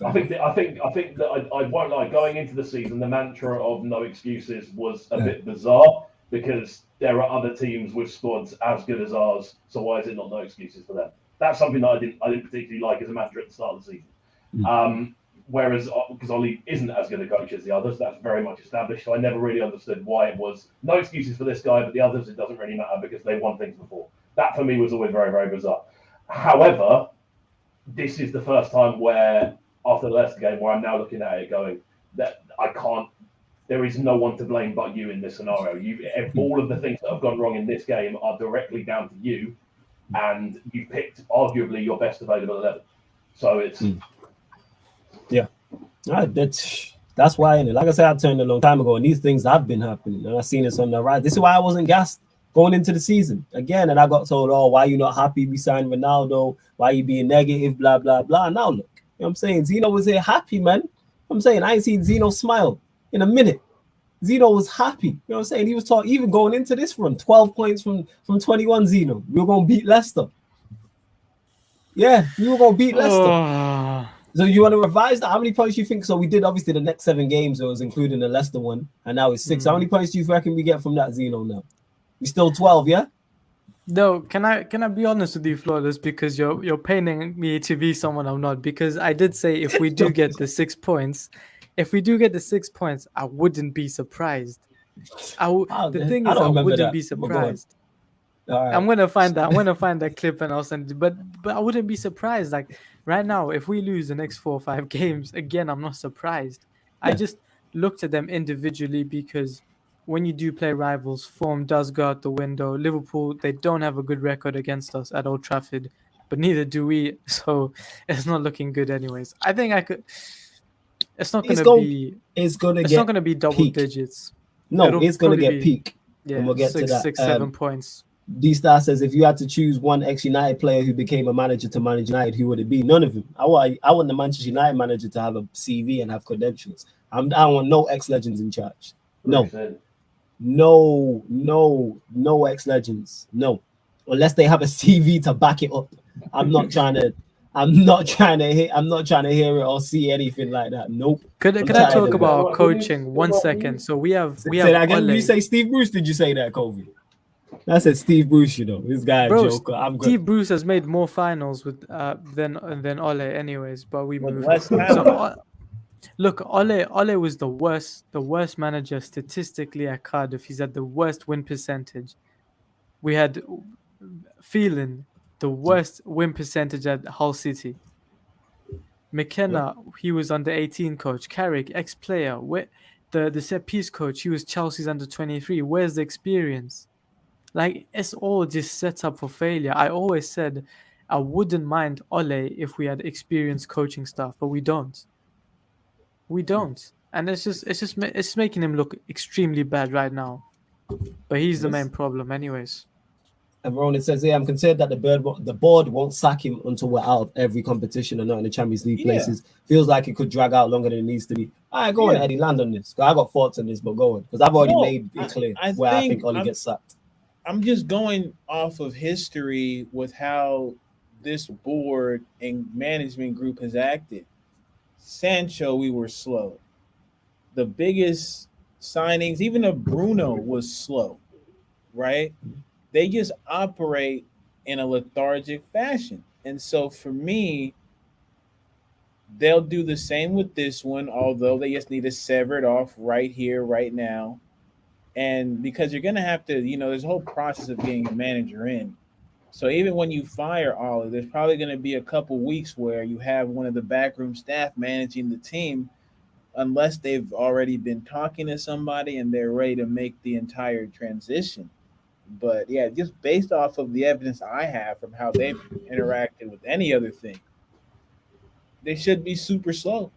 I think that I won't lie, going into the season, the mantra of no excuses was a bit bizarre because there are other teams with squads as good as ours. So why is it not no excuses for them? That's something that I didn't particularly like as a manager at the start of the season. Whereas because Ollie isn't as good a coach as the others, that's very much established. So I never really understood why it was no excuses for this guy, but the others it doesn't really matter because they won things before. That for me was always very, very bizarre. However, this is the first time where, after the Leicester game, where I'm now looking at it going, that I can't, there is no one to blame but you in this scenario. All of the things that have gone wrong in this game are directly down to you, and you picked arguably your best available 11. So it's... Yeah. That's why, and like I said, I turned a long time ago, and these things have been happening, and I've seen this on the rise. This is why I wasn't gassed going into the season again, and I got told, "Oh, why you not happy we signed Ronaldo? Why you being negative? Blah blah blah." Now look, you know what I'm saying? Zeno was here happy, man. I'm saying I ain't seen Zeno smile in a minute. Zeno was happy. You know what I'm saying? He was talking even going into this run, 12 points from 21. Zeno, we were gonna beat Leicester. Yeah, we were gonna beat Leicester. So you want to revise that? How many points do you think? So we did obviously the next 7 games, it was including the Leicester one, and now it's 6. How many points do you reckon we get from that, Zeno? Now we still 12, yeah? No, can I be honest with you, Flawless? Because you're painting me to be someone I'm not. Because I did say if we do get the 6 points, I wouldn't be surprised. The thing is, I wouldn't be surprised. Right. I'm gonna find that clip and I'll send it. But I wouldn't be surprised. Like right now, if we lose the next 4 or 5 games, again, I'm not surprised. Yeah. I just looked at them individually because when you do play rivals, form does go out the window. Liverpool, they don't have a good record against us at Old Trafford, but neither do we. So it's not looking good, anyways. I think I could. It's not gonna be. It's not gonna be double digits. No, it's gonna get peak. Yeah, and we'll get to that. 6, 7 points. D-Star says, if you had to choose one ex-United player who became a manager to manage United, who would it be? None of them. I want the Manchester United manager to have a CV and have credentials. I don't want no ex-legends in charge. No ex-legends. No, unless they have a CV to back it up. I'm not trying to hear it or see anything like that. Nope. Could I talk about coaching 1 second? So we have say that again. Did you say Steve Bruce? Did you say that, Kobe? I said Steve Bruce, you know. This guy, joker. Steve Bruce has made more finals with than Ole, anyways. But we moved. Look, Ole was the worst manager statistically at Cardiff. He's at the worst win percentage. We had Phelan, the worst win percentage at Hull City. McKenna, he was under 18 coach. Carrick, ex-player. The set piece coach, he was Chelsea's under 23. Where's the experience? Like, it's all just set up for failure. I always said I wouldn't mind Ole if we had experienced coaching staff, but we don't. We don't. And it's making him look extremely bad right now. But he's the main problem anyways. And Ronan says, I'm concerned that the board won't sack him until we're out of every competition and not in the Champions League places. Feels like it could drag out longer than it needs to be. All right, go on, Eddie, land on this. I got thoughts on this, but go on. Because I've already made it clear I think Ole gets sacked. I'm just going off of history with how this board and management group has acted. Sancho, we were slow. The biggest signings, even of Bruno, was slow, right? They just operate in a lethargic fashion. And so for me, they'll do the same with this one, although they just need to sever it off right here, right now. And because you're going to have to, there's a whole process of getting a manager in. So even when you fire Ollie, there's probably going to be a couple weeks where you have one of the backroom staff managing the team, unless they've already been talking to somebody and they're ready to make the entire transition. But yeah, just based off of the evidence I have from how they've interacted with any other thing, they should be super slow.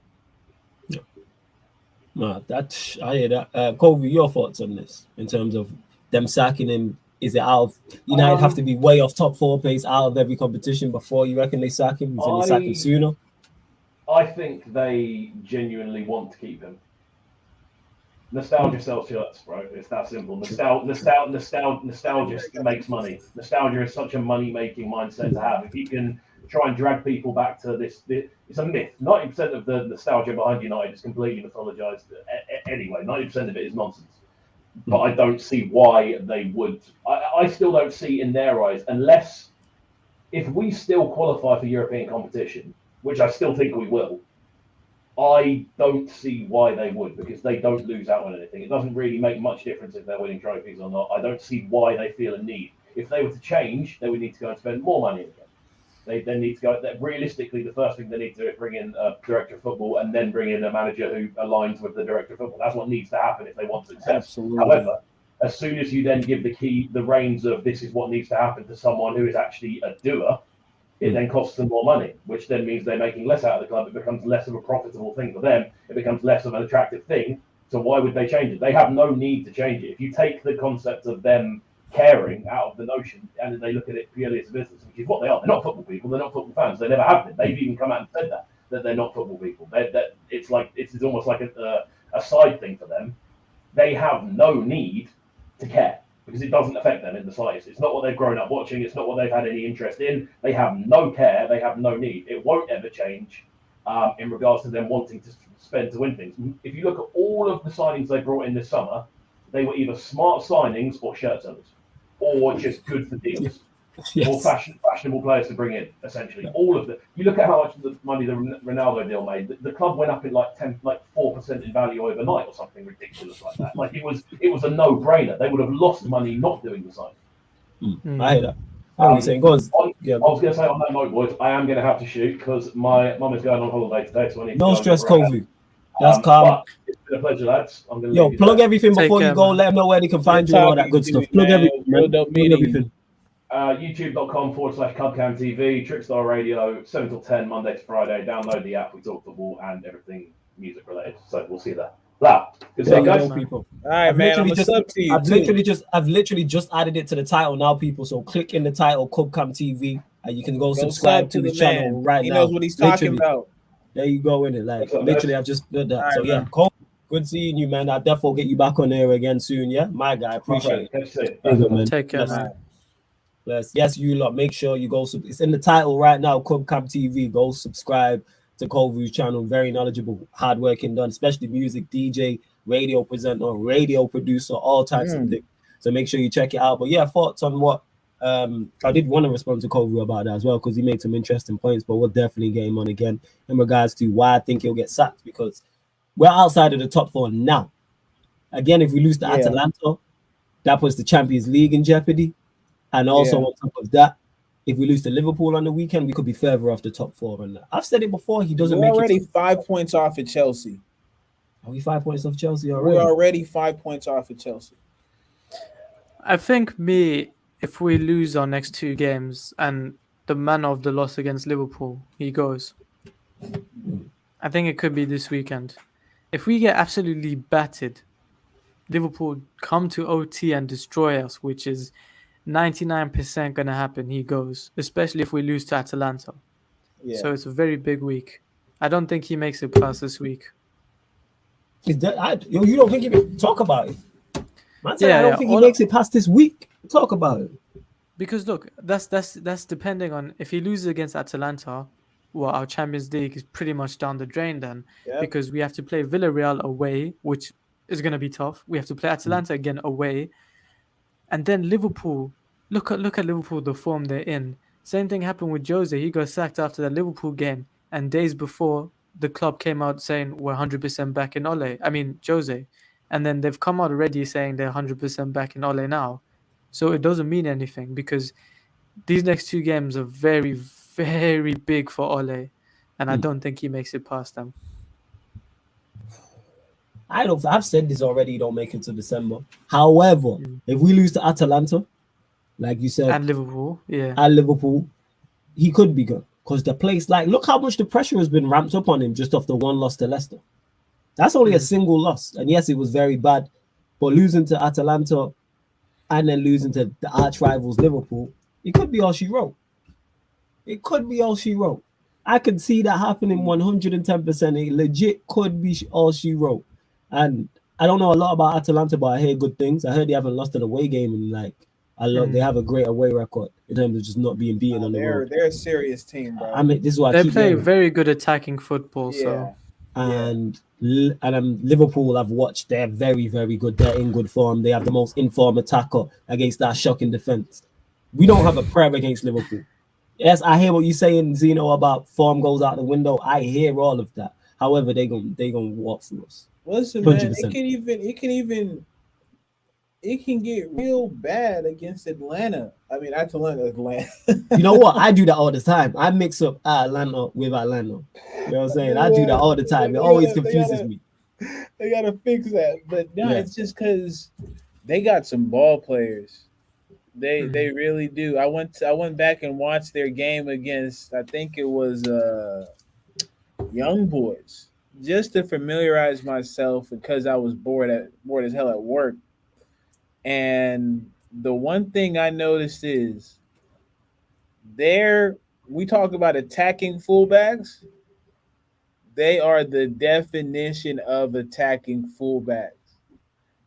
No, I hear that. Kobe, your thoughts on this in terms of them sacking him? Is it out of United have to be way off top 4 pace out of every competition before you reckon they sack him? You think they sack him sooner? I think they genuinely want to keep him. Nostalgia sells shirts, bro. It's that simple. Nostalgia makes money. Nostalgia is such a money-making mindset to have. If you can try and drag people back to this, it's a myth. 90% of the nostalgia behind United is completely mythologized. Anyway, 90% of it is nonsense. But I don't see why they would. I still don't see in their eyes, unless if we still qualify for European competition, which I still think we will, I don't see why they would, because they don't lose out on anything. It doesn't really make much difference if they're winning trophies or not. I don't see why they feel a need. If they were to change, they would need to go and spend more money again. They then need to go. Realistically, the first thing they need to do is bring in a director of football and then bring in a manager who aligns with the director of football. That's what needs to happen if they want success. Absolutely. However, as soon as you then give the reins of this is what needs to happen to someone who is actually a doer, it then costs them more money, which then means they're making less out of the club. It becomes less of a profitable thing for them. It becomes less of an attractive thing. So why would they change it? They have no need to change it. If you take the concept of them caring out of the notion and they look at it purely as a business, which is what they are. They're not football people. They're not football fans. They never have been. They've even come out and said that they're not football people. It's almost like a side thing for them. They have no need to care because it doesn't affect them in the slightest. It's not what they've grown up watching. It's not what they've had any interest in. They have no care. They have no need. It won't ever change in regards to them wanting to spend to win things. If you look at all of the signings they brought in this summer, they were either smart signings or shirt sellers, or just good for deals, or fashionable players to bring in. Essentially, all of them. You look at how much of the money the Ronaldo deal made. The club went up in like 4% in value overnight, or something ridiculous like that. Like it was a no-brainer. They would have lost money not doing the signing. I hear that. I was going to say on that note, boys, I am going to have to shoot because my mum is going on holiday today, so I need to no stress, Kovu. That's calm. It's been a pleasure, lads. I'm going to plug everything before you go. Man. Let them know where they can find you and all that good stuff. Plug everything. YouTube.com/CubCam TV, Trickstar Radio, 7 till 10, Monday to Friday. Download the app. We talk football and everything music related. So we'll see you there. Good stuff, guys. People. All right, man. I'm sub to you. I've literally just added it to the title now, people. So click in the title, CubCam TV, and you can go subscribe to the channel right now. He knows what he's talking about. There you go, in it. Like literally, I've just did that. All so right, yeah, Cole, good seeing you, man. I'll definitely get you back on there again soon. Yeah, my guy, appreciate it. Take care, man. Yes, you lot. Make sure you go. It's in the title right now. CubCam TV. Go subscribe to Kovu's channel. Very knowledgeable, hardworking, done, especially music, DJ, radio presenter, radio producer, all types of things. So make sure you check it out. But yeah, thoughts on what? I did want to respond to Kovu about that as well because he made some interesting points, but we'll definitely get him on again in regards to why I think he'll get sacked because we're outside of the top 4 now. Again, if we lose to Atalanta, that puts the Champions League in jeopardy. And also on top of that, if we lose to Liverpool on the weekend, we could be further off the top 4. And I've said it before, he doesn't make already 5 points off at Chelsea. Are we 5 points off Chelsea already? We're already 5 points off at Chelsea. I think if we lose our next 2 games and the manner of the loss against Liverpool, he goes. I think it could be this weekend. If we get absolutely battered, Liverpool come to OT and destroy us, which is 99% going to happen, he goes, especially if we lose to Atalanta. Yeah. So it's a very big week. I don't think he makes it past this week. You don't think he can talk about it? Man, I don't think he makes it past this week. Talk about it. Because look, that's depending on if he loses against Atalanta, well, our Champions League is pretty much down the drain then, because we have to play Villarreal away, which is going to be tough. We have to play Atalanta again away, and then Liverpool. Look at Liverpool, the form they're in. Same thing happened with Jose. He got sacked after the Liverpool game, and days before the club came out saying we're 100% back in Jose, and then they've come out already saying they're 100% back in Ole now. So it doesn't mean anything because these next 2 games are very, very big for Ole, and I don't think he makes it past them. I've said this already. Don't make it to December. However, if we lose to Atalanta, like you said, and Liverpool, he could be good because the place. Like, look how much the pressure has been ramped up on him just off the 1 loss to Leicester. That's only a single loss, and yes, it was very bad. But losing to Atalanta and then losing to the arch rivals Liverpool, it could be all she wrote. I could see that happening 110%. It legit could be all she wrote. And I don't know a lot about Atalanta, but I hear good things. I heard they haven't lost an away game in they have a great away record in terms of just not being beaten on the road. They're a serious team, bro. This is what they play very good attacking football. So and Liverpool, I've watched. They're very, very good. They're in good form. They have the most informed attacker against that shocking defense. We don't have a prayer against Liverpool. Yes, I hear what you're saying, Zeno, about form goes out the window. I hear all of that. However, they gonna walk through us. Listen, 100%. Man, it can even it can get real bad against Atlanta. I mean, Atlanta. You know what? I do that all the time. I mix up Atlanta with Atlanta. You know what I'm saying? I do that all the time. It always confuses me. They gotta fix that. But no, Yeah. it's just because they got some ball players. They really do. I went back and watched their game against, I think it was Young Boys, just to familiarize myself because I was bored as hell at work. And the one thing I noticed is there we talk about attacking fullbacks. They are the definition of attacking fullbacks.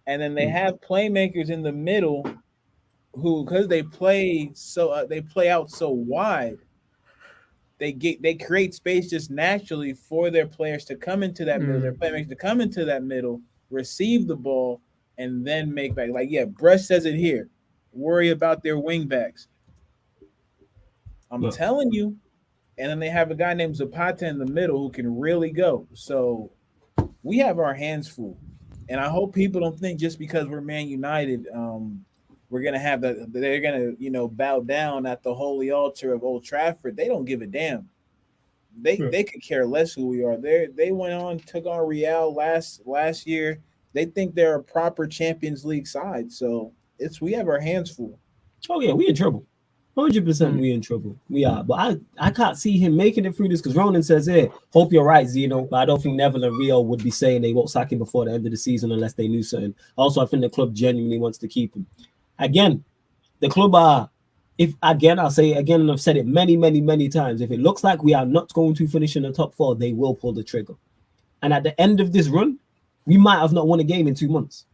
And then they have playmakers in the middle who, because they play out so wide, they create space just naturally for their players to come into that middle, their playmakers to come into that middle, receive the ball, and then make back. Like, yeah, Brush says it here. Worry about their wing backs. I'm telling you. And then they have a guy named Zapata in the middle who can really go. So we have our hands full. And I hope people don't think just because we're Man United, we're gonna have they're gonna bow down at the holy altar of Old Trafford. They don't give a damn. They could care less who we are. They went on, took on Real last year. They think they're a proper Champions League side. So we have our hands full. Oh yeah, we in trouble. 100% we in trouble. We are. But I can't see him making it through this because Ronan says, hey, hope you're right, Zeno. But I don't think Neville and Rio would be saying they won't sack him before the end of the season unless they knew something. Also, I think the club genuinely wants to keep him. Again, the club I'll say it again, and I've said it many, many, many times. If it looks like we are not going to finish in the top 4, they will pull the trigger. And at the end of this run, we might have not won a game in 2 months.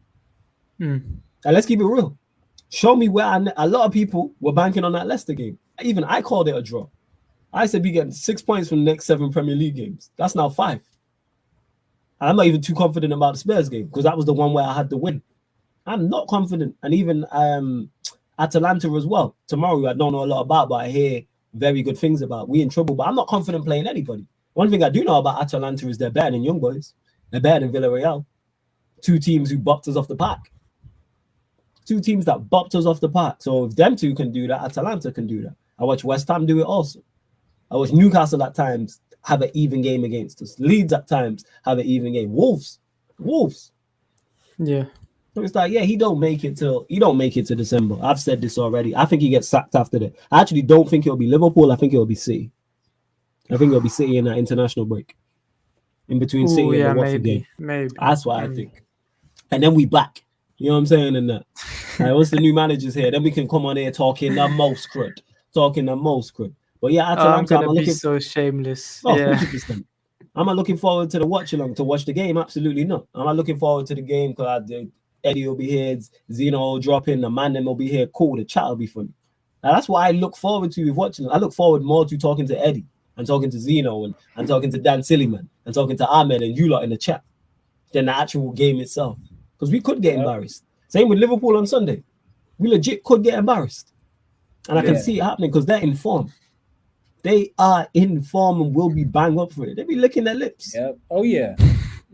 And let's keep it real. Show me where a lot of people were banking on that Leicester game. Even I called it a draw. I said we get 6 points from the next 7 Premier League games. That's now 5. I'm not even too confident about the Spurs game because that was the one where I had to win. I'm not confident. And even Atalanta as well. Tomorrow, I don't know a lot about, but I hear very good things about. We in trouble, but I'm not confident playing anybody. One thing I do know about Atalanta is they're better than Young Boys. They're better than Villarreal. 2 teams who bopped us off the park. 2 teams that bopped us off the park. So if them 2 can do that, Atalanta can do that. I watch West Ham do it also. I watch Newcastle at times have an even game against us. Leeds at times have an even game. Wolves. Yeah. So it's like, yeah, he don't make it to December. I've said this already. I think he gets sacked after that. I actually don't think it'll be Liverpool. I think it'll be City. I think it'll be City in that international break. In between City and the Watford game. Maybe. That's what I think. And then we back. You know what I'm saying? And that. Right, once the new manager's here, then we can come on here talking the most crud. But yeah, Atalanta, I'm gonna be so shameless. Oh, yeah. 100%. I'm not looking forward to the watch along to watch the game. Absolutely not. I'm not looking forward to the game because Eddie will be here, Zeno will drop in, the ManDem will be here. Cool, the chat will be funny. Now that's what I look forward to with watching. I look forward more to talking to Eddie and talking to Zeno and talking to Dan Sillyman and talking to Ahmed and you lot in the chat than the actual game itself. Because we could get embarrassed. Same with Liverpool on Sunday. We legit could get embarrassed. And I can see it happening because they're in form. They are in form and will be bang up for it. They'll be licking their lips. Yep. Oh, yeah.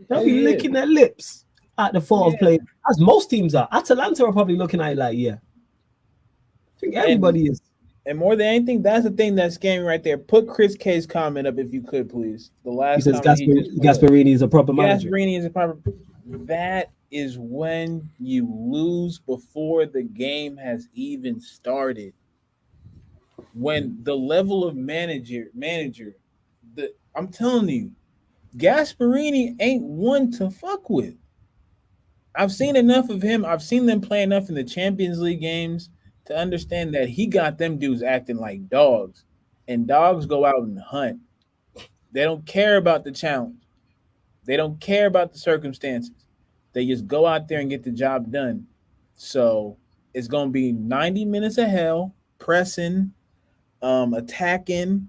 They'll be licking their lips at the thought of playing. As most teams are. Atalanta are probably looking at it like, I think everybody is. And more than anything, that's the thing that's scaring right there. Put Chris K's comment up if you could, please. The last he says Gasperini is a proper manager. Gasperini is a proper. That is when you lose before the game has even started. When the level of manager, I'm telling you, Gasperini ain't one to fuck with. I've seen enough of him. I've seen them play enough in the Champions League games to understand that he got them dudes acting like dogs. And dogs go out and hunt. They don't care about the challenge. They don't care about the circumstances. They just go out there and get the job done. So it's going to be 90 minutes of hell, pressing, attacking.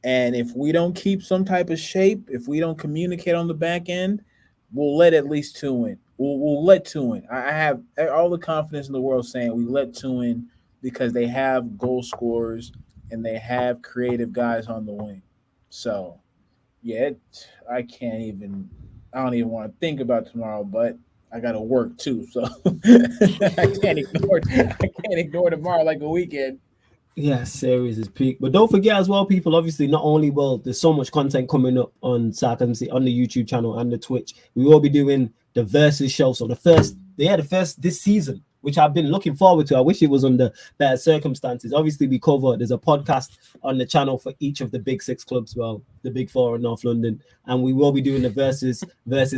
And if we don't keep some type of shape, if we don't communicate on the back end, we'll let at least 2 in. We'll let 2 in. I have all the confidence in the world saying we let 2 in because they have goal scorers and they have creative guys on the wing. So, yeah, I don't even want to think about tomorrow, but I got to work too, so I can't ignore tomorrow like a weekend. Yeah, series is peak. But don't forget as well, people, obviously, not only there's so much content coming up on Sarcasm on the YouTube channel and the Twitch. We will be doing the versus show. So the first this season, which I've been looking forward to. I wish it was under better circumstances. Obviously, there's a podcast on the channel for each of the big six clubs, well, the big four in North London. And we will be doing the versus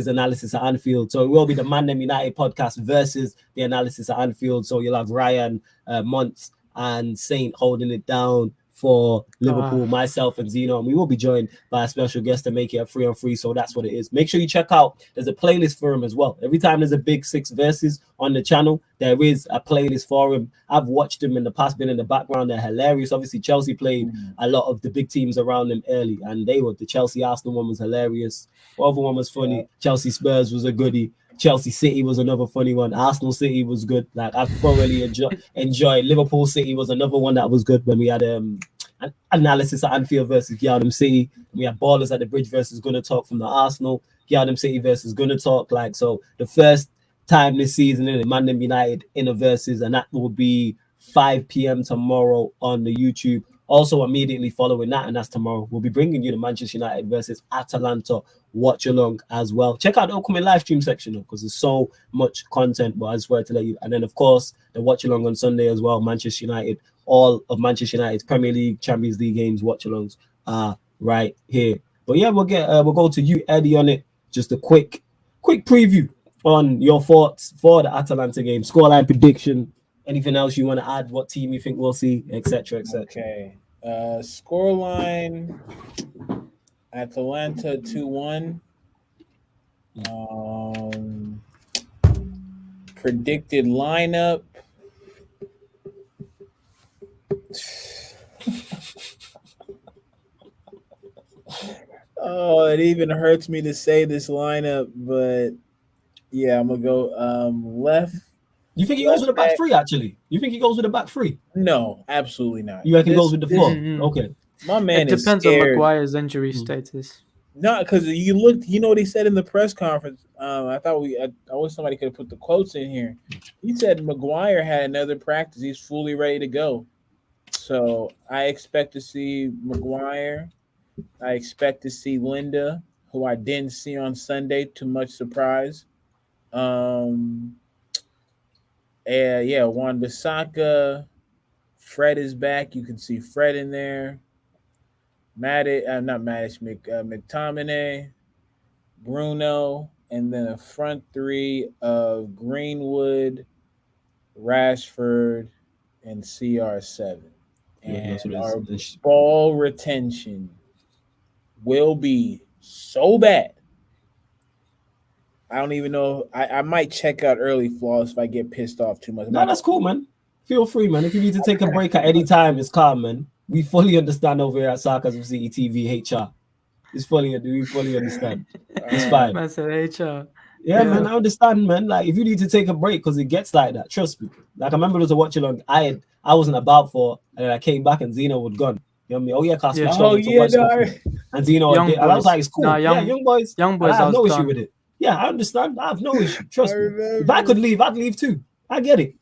analysis at Anfield. So it will be the ManDem United podcast versus the analysis at Anfield. So you'll have Ryan, Monts, and Saint holding it down for Liverpool, myself and Zeno, and we will be joined by a special guest to make it a 3-on-3. So that's what it is. Make sure you check out. There's a playlist for him as well. Every time there's a big six versus on the channel, there is a playlist for him. I've watched them in the past, been in the background. They're hilarious. Obviously, Chelsea played a lot of the big teams around them early, and the Chelsea Arsenal one was hilarious. The other one was funny. Yeah. Chelsea Spurs was a goodie. Chelsea City was another funny one. Arsenal City was good. Like I thoroughly enjoyed. Liverpool City was another one that was good when we had an analysis at Anfield versus Gardem City. We had Ballers at the Bridge versus Gunner Talk from the Arsenal. Gardem City versus Gunner Talk. Like so, the first time this season in ManDem United in a versus, and that will be 5 p.m. tomorrow on the YouTube. Also, immediately following that, and that's tomorrow, we'll be bringing you the Manchester United versus Atalanta watch along as well. Check out the upcoming live stream section because there's so much content, but I just wanted to let you. And then, of course, the watch along on Sunday as well. Manchester United, all of Manchester United's Premier League, Champions League games, watch alongs are right here. But yeah, we'll go to you, Eddie, on it. Just a quick preview on your thoughts for the Atalanta game, scoreline prediction. Anything else you want to add? What team you think we'll see, etc., etc. Okay. Scoreline: Atalanta 2-1. Predicted lineup. Oh, it even hurts me to say this lineup, but yeah, I'm gonna go left. You think he goes with a back three, actually? You think he goes with a back three? No, absolutely not. You reckon he goes with the 4? Okay. My man it depends on Maguire's injury status. No, because you looked, you know what he said in the press conference? I wish somebody could have put the quotes in here. He said Maguire had another practice. He's fully ready to go. So I expect to see Maguire. I expect to see Linda, who I didn't see on Sunday, to much surprise. Wan-Bissaka, Fred is back. You can see Fred in there. McTominay, Bruno, and then a front three of Greenwood, Rashford, and CR7. And our ball retention will be so bad. I don't even know. I might check out early flaws if I get pissed off too much. No, that's cool, man. Feel free, man. If you need to take a break at any time, it's calm, man. We fully understand over here at Sarcasm City TV HR. We fully understand. It's fine. Man said HR. Yeah, man, I understand, man. Like, if you need to take a break because it gets like that, trust me. Like, I remember there was a watch along I wasn't about for, and then I came back and Zeno was gone. You know what I mean? Oh, yeah, class. Yeah. And Zeno, and I was like, it's cool. Young boys. Young boys, I have no issue with it. Yeah, I understand. I have no issue. Trust me. If I could leave, I'd leave too. I get it.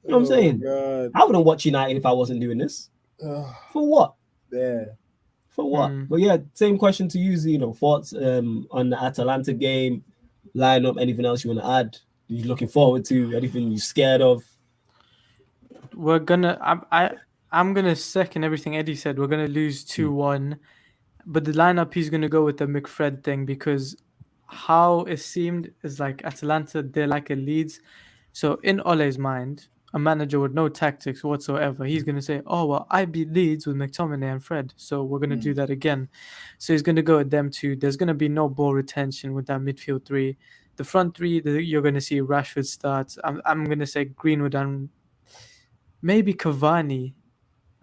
You know what I'm saying? God. I wouldn't watch United if I wasn't doing this. For what? Yeah. For what? But yeah, same question to you, Zeno. Thoughts on the Atalanta game, lineup, anything else you want to add? Are you looking forward to? Anything you scared of? I'm gonna second everything Eddie said. We're gonna lose 2-1. But the lineup he's gonna go with the McFred thing because how it seemed is like Atalanta, they're like a Leeds. So in Ole's mind, a manager with no tactics whatsoever, he's going to say, oh, well, I beat Leeds with McTominay and Fred, so we're going to do that again. So he's going to go with them two. There's going to be no ball retention with that midfield three. The front three, you're going to see Rashford start. I'm going to say Greenwood and maybe Cavani.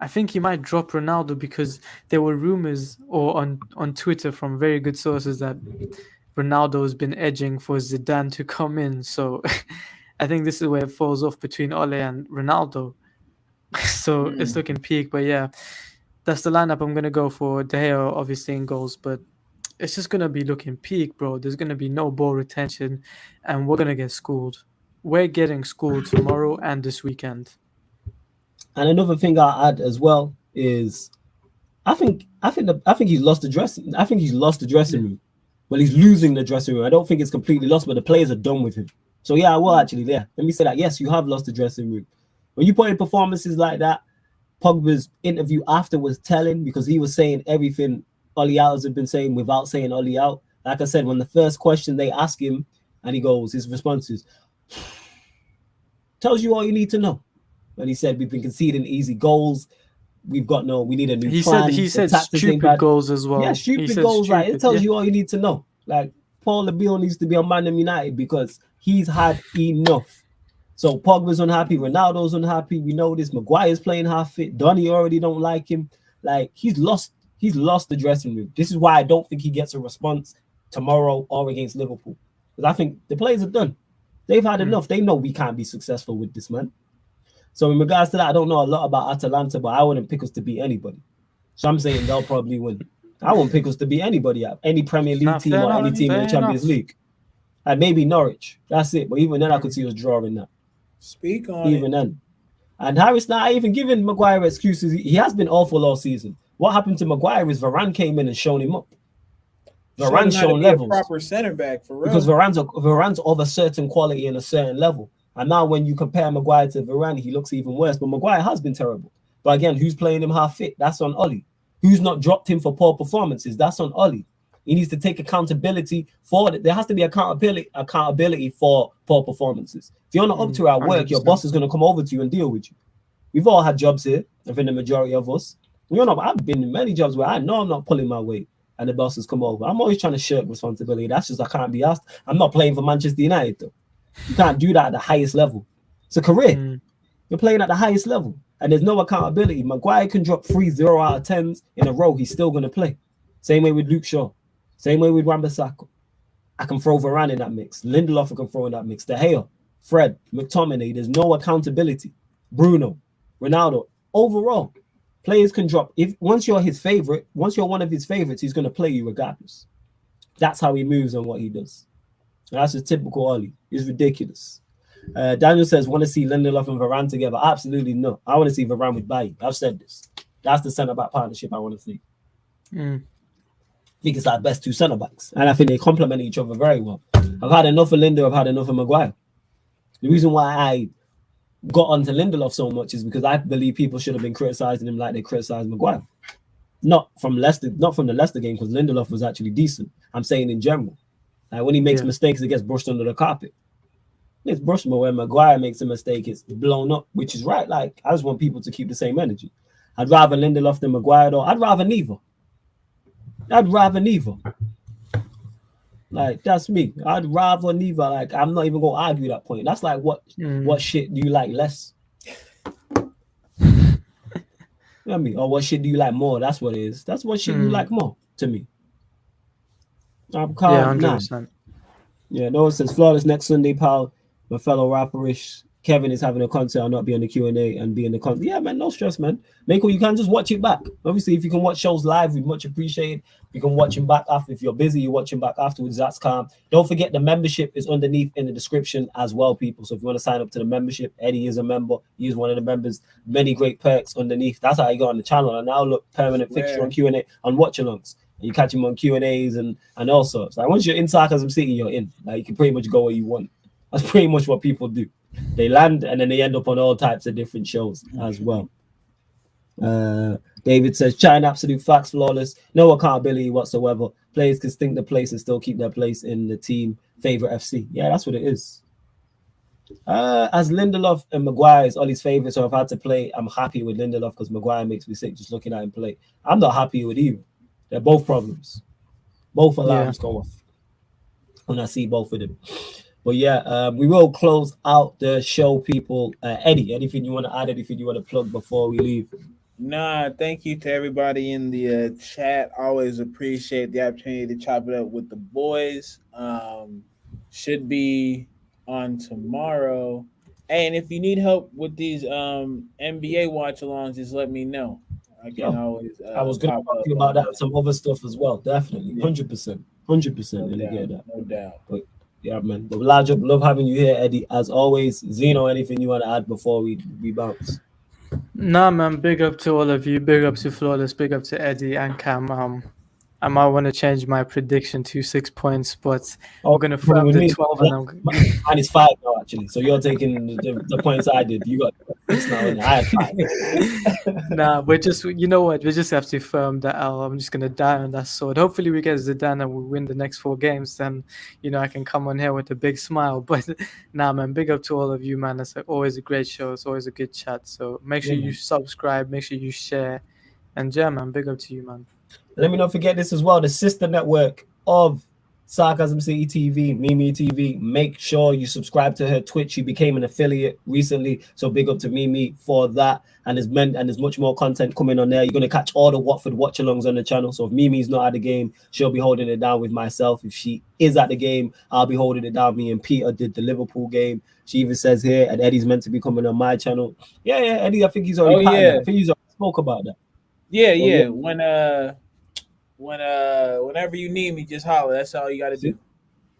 I think he might drop Ronaldo because there were rumors on Twitter from very good sources that Ronaldo has been edging for Zidane to come in. So I think this is where it falls off between Ole and Ronaldo. So it's looking peak. But yeah, that's the lineup I'm going to go for. De Gea obviously in goals. But it's just gonna be looking peak, bro. There's gonna be no ball retention, and we're gonna get schooled. We're getting schooled tomorrow and this weekend. And another thing I add as well is I think he's lost the dressing. I think he's lost the dressing room. Well, he's losing the dressing room. I don't think it's completely lost, but the players are done with him. So yeah, I will actually. Yeah, let me say that. Yes, you have lost the dressing room. When you put in performances like that, Pogba's interview after was telling because he was saying everything Ollie Out has been saying without saying Ollie Out. Like I said, when the first question they ask him, and he goes, his response is, tells you all you need to know. And he said, we've been conceding easy goals. We need a new plan. He said stupid goals as well. Yeah, stupid goals. Like it tells you all you need to know. Like Paul Labille needs to be on ManDem United because he's had enough. So Pogba's unhappy, Ronaldo's unhappy. We know this. Maguire's playing half fit. Donny already don't like him. Like he's lost the dressing room. This is why I don't think he gets a response tomorrow or against Liverpool. Because I think the players are done. They've had enough. They know we can't be successful with this man. So in regards to that, I don't know a lot about Atalanta, but I wouldn't pick us to beat anybody. So I'm saying they'll probably win. I won't pick us to beat anybody, any Premier League team or any team in the Champions League. And maybe Norwich. That's it. But even then, I could see us drawing that. Speak on even then. And Harris not even giving Maguire excuses. He has been awful all season. What happened to Maguire is Varane came in and shown him up. Varane's shown levels. A proper center back for real. Because Varane's of a certain quality and a certain level. And now when you compare Maguire to Varane, he looks even worse. But Maguire has been terrible. But again, who's playing him half fit? That's on Ollie. Who's not dropped him for poor performances? That's on Ollie. He needs to take accountability for it. There has to be accountability for poor performances. If you're not up to our work, 100%. Your boss is going to come over to you and deal with you. We've all had jobs here. I think the majority of us. I've been in many jobs where I know I'm not pulling my weight and the boss has come over. I'm always trying to shirk responsibility. That's just I can't be asked. I'm not playing for Manchester United though. You can't do that at the highest level. It's a career. You're playing at the highest level and there's no accountability. Maguire can drop 3 0 out of 10s in a row. He's still going to play. Same way with Luke Shaw. Same way with Wan-Bissaka. I can throw Varane in that mix. Lindelof I can throw in that mix. De Gea, Fred, McTominay. There's no accountability. Bruno, Ronaldo. Overall, players can drop. Once you're his favorite, once you're one of his favorites, he's going to play you regardless. That's how he moves and what he does. And that's just typical Ollie. It's ridiculous. Daniel says, want to see Lindelof and Varane together? Absolutely no. I want to see Varane with Bailly. I've said this. That's the centre-back partnership I want to see. I think it's our best two centre-backs. And I think they complement each other very well. I've had enough of Lindelof, I've had enough of Maguire. The reason why I got onto Lindelof so much is because I believe people should have been criticising him like they criticised Maguire. Not from the Leicester game, because Lindelof was actually decent. I'm saying in general. Like when he makes mistakes, it gets brushed under the carpet. It's brushed, but when Maguire makes a mistake, it's blown up, which is right. Like, I just want people to keep the same energy. I'd rather Lindelof than Maguire, though. I'd rather neither. Like, that's me. I'd rather neither. Like, I'm not even going to argue that point. That's like, what shit do you like less? You know what I mean? Or what shit do you like more? That's what it is. That's what shit you like more, to me. I'm calm now. Yeah, no one says, flawless next Sunday, pal. My fellow rapperish Kevin is having a concert. I'll not be on the Q&A and be in the concert. Yeah, man, no stress, man. Make sure you can just watch it back. Obviously, if you can watch shows live, we'd much appreciate it. You can watch them back after. If you're busy, you watch them back afterwards. That's calm. Don't forget the membership is underneath in the description as well, people. So if you want to sign up to the membership, Eddie is a member. He is one of the members. Many great perks underneath. That's how you go on the channel. And now look, permanent fixture on Q&A, on watch-alongs. You catch him on Q&As and all sorts. Like once you're in Sarcasm City, you're in. Like you can pretty much go where you want. That's pretty much what people do. They land and then they end up on all types of different shows as well. David says, China, absolute facts, flawless. No accountability whatsoever. Players can stink the place and still keep their place in the team favorite FC. Yeah, that's what it is. As Lindelof and Maguire is Ollie's favorite, so if I had to play, I'm happy with Lindelof because Maguire makes me sick just looking at him play. I'm not happy with either. They're both problems. Both alarms go off when I see both of them. But yeah, we will close out the show, people. Eddie, anything you want to add, anything you want to plug before we leave? Nah, thank you to everybody in the chat. Always appreciate the opportunity to chop it up with the boys. Should be on tomorrow. Hey, and if you need help with these NBA watch-alongs, just let me know. I can always. I was going to talk to you about that and some other stuff as well. Definitely, 100%, 100%. No Get that. No doubt. But yeah, man. But large up, love having you here, Eddie. As always, Zeno. Anything you want to add before we bounce? Nah, man. Big up to all of you. Big up to Flawless. Big up to Eddie and Cam. I might want to change my prediction to 6 points, but I'm going to firm the 12 and I'm mine is 5 now, actually. So you're taking the points I did. You got 6 now, and I had 5. Nah, we're just, you know what? We just have to firm that out. I'm just going to die on that sword. Hopefully we get Zidane and we win the next 4 games. Then, I can come on here with a big smile. But nah, man, big up to all of you, man. It's always a great show. It's always a good chat. So make sure you subscribe. Make sure you share. And yeah, man, big up to you, man. Let me not forget this as well. The sister network of Sarcasm City TV, Mimi TV. Make sure you subscribe to her Twitch. She became an affiliate recently, so big up to Mimi for that. And there's much more content coming on there. You're gonna catch all the Watford watch-alongs on the channel. So if Mimi's not at the game, she'll be holding it down with myself. If she is at the game, I'll be holding it down. Me and Peter did the Liverpool game. She even says here, and Eddie's meant to be coming on my channel. Yeah, Eddie. I think he's already. I think he's already spoke about that. Yeah. Whenever you need me, just holler. That's all you got to do.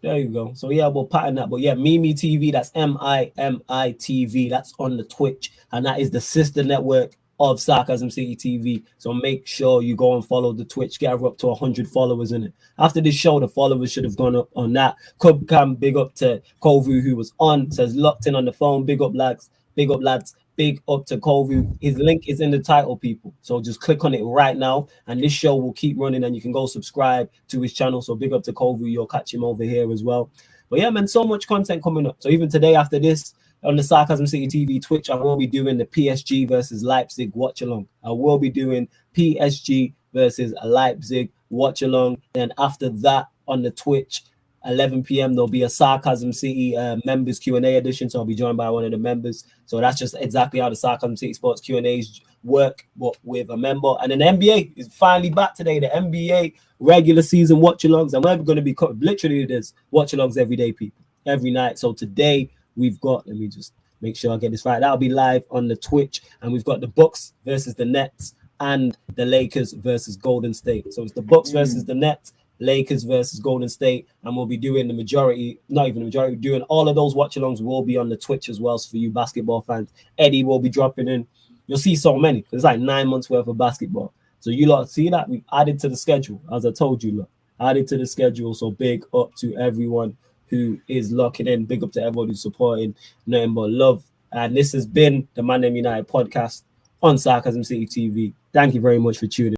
There you go. So yeah, we'll pattern that. But yeah, Mimi TV, that's MIMI TV. That's on the Twitch, and that is the sister network of Sarcasm City TV. So make sure you go and follow the Twitch. Get her up to 100 followers in it. After this show, the followers should have gone up on that. Cub Cam, big up to Kovu who was on. Says locked in on the phone. Big up lads. Big up lads. Big up to Kovu. His link is in the title, people. So just click on it right now, and this show will keep running, and you can go subscribe to his channel. So big up to Kovu. You'll catch him over here as well. But yeah, man, so much content coming up. So even today, after this, on the Sarcasm City TV Twitch, I will be doing the PSG versus Leipzig watch along. I will be doing PSG versus Leipzig watch along. Then after that, on the Twitch, 11 p.m. there'll be a Sarcasm City members Q&A edition, so I'll be joined by one of the members. So that's just exactly how the Sarcasm City Sports Q&As work, but with a member. And then the NBA is finally back today. The NBA regular season watch-alongs, and we're going to be literally there's watch-alongs every day, people, every night. So today we've got, let me just make sure I get this right. That'll be live on the Twitch, and we've got the Bucks versus the Nets and the Lakers versus Golden State. So it's the Bucks versus the Nets, Lakers versus Golden State, and we'll be doing doing all of those watch-alongs will be on the Twitch as well. So for you basketball fans, Eddie will be dropping in. You'll see so many. There's like 9 months worth of basketball. So you lot see that we've added to the schedule, as I told you, look, added to the schedule. So big up to everyone who is locking in. Big up to everyone who's supporting. Nothing but love. And this has been the ManDem United podcast on Sarcasm City TV. Thank you very much for tuning in.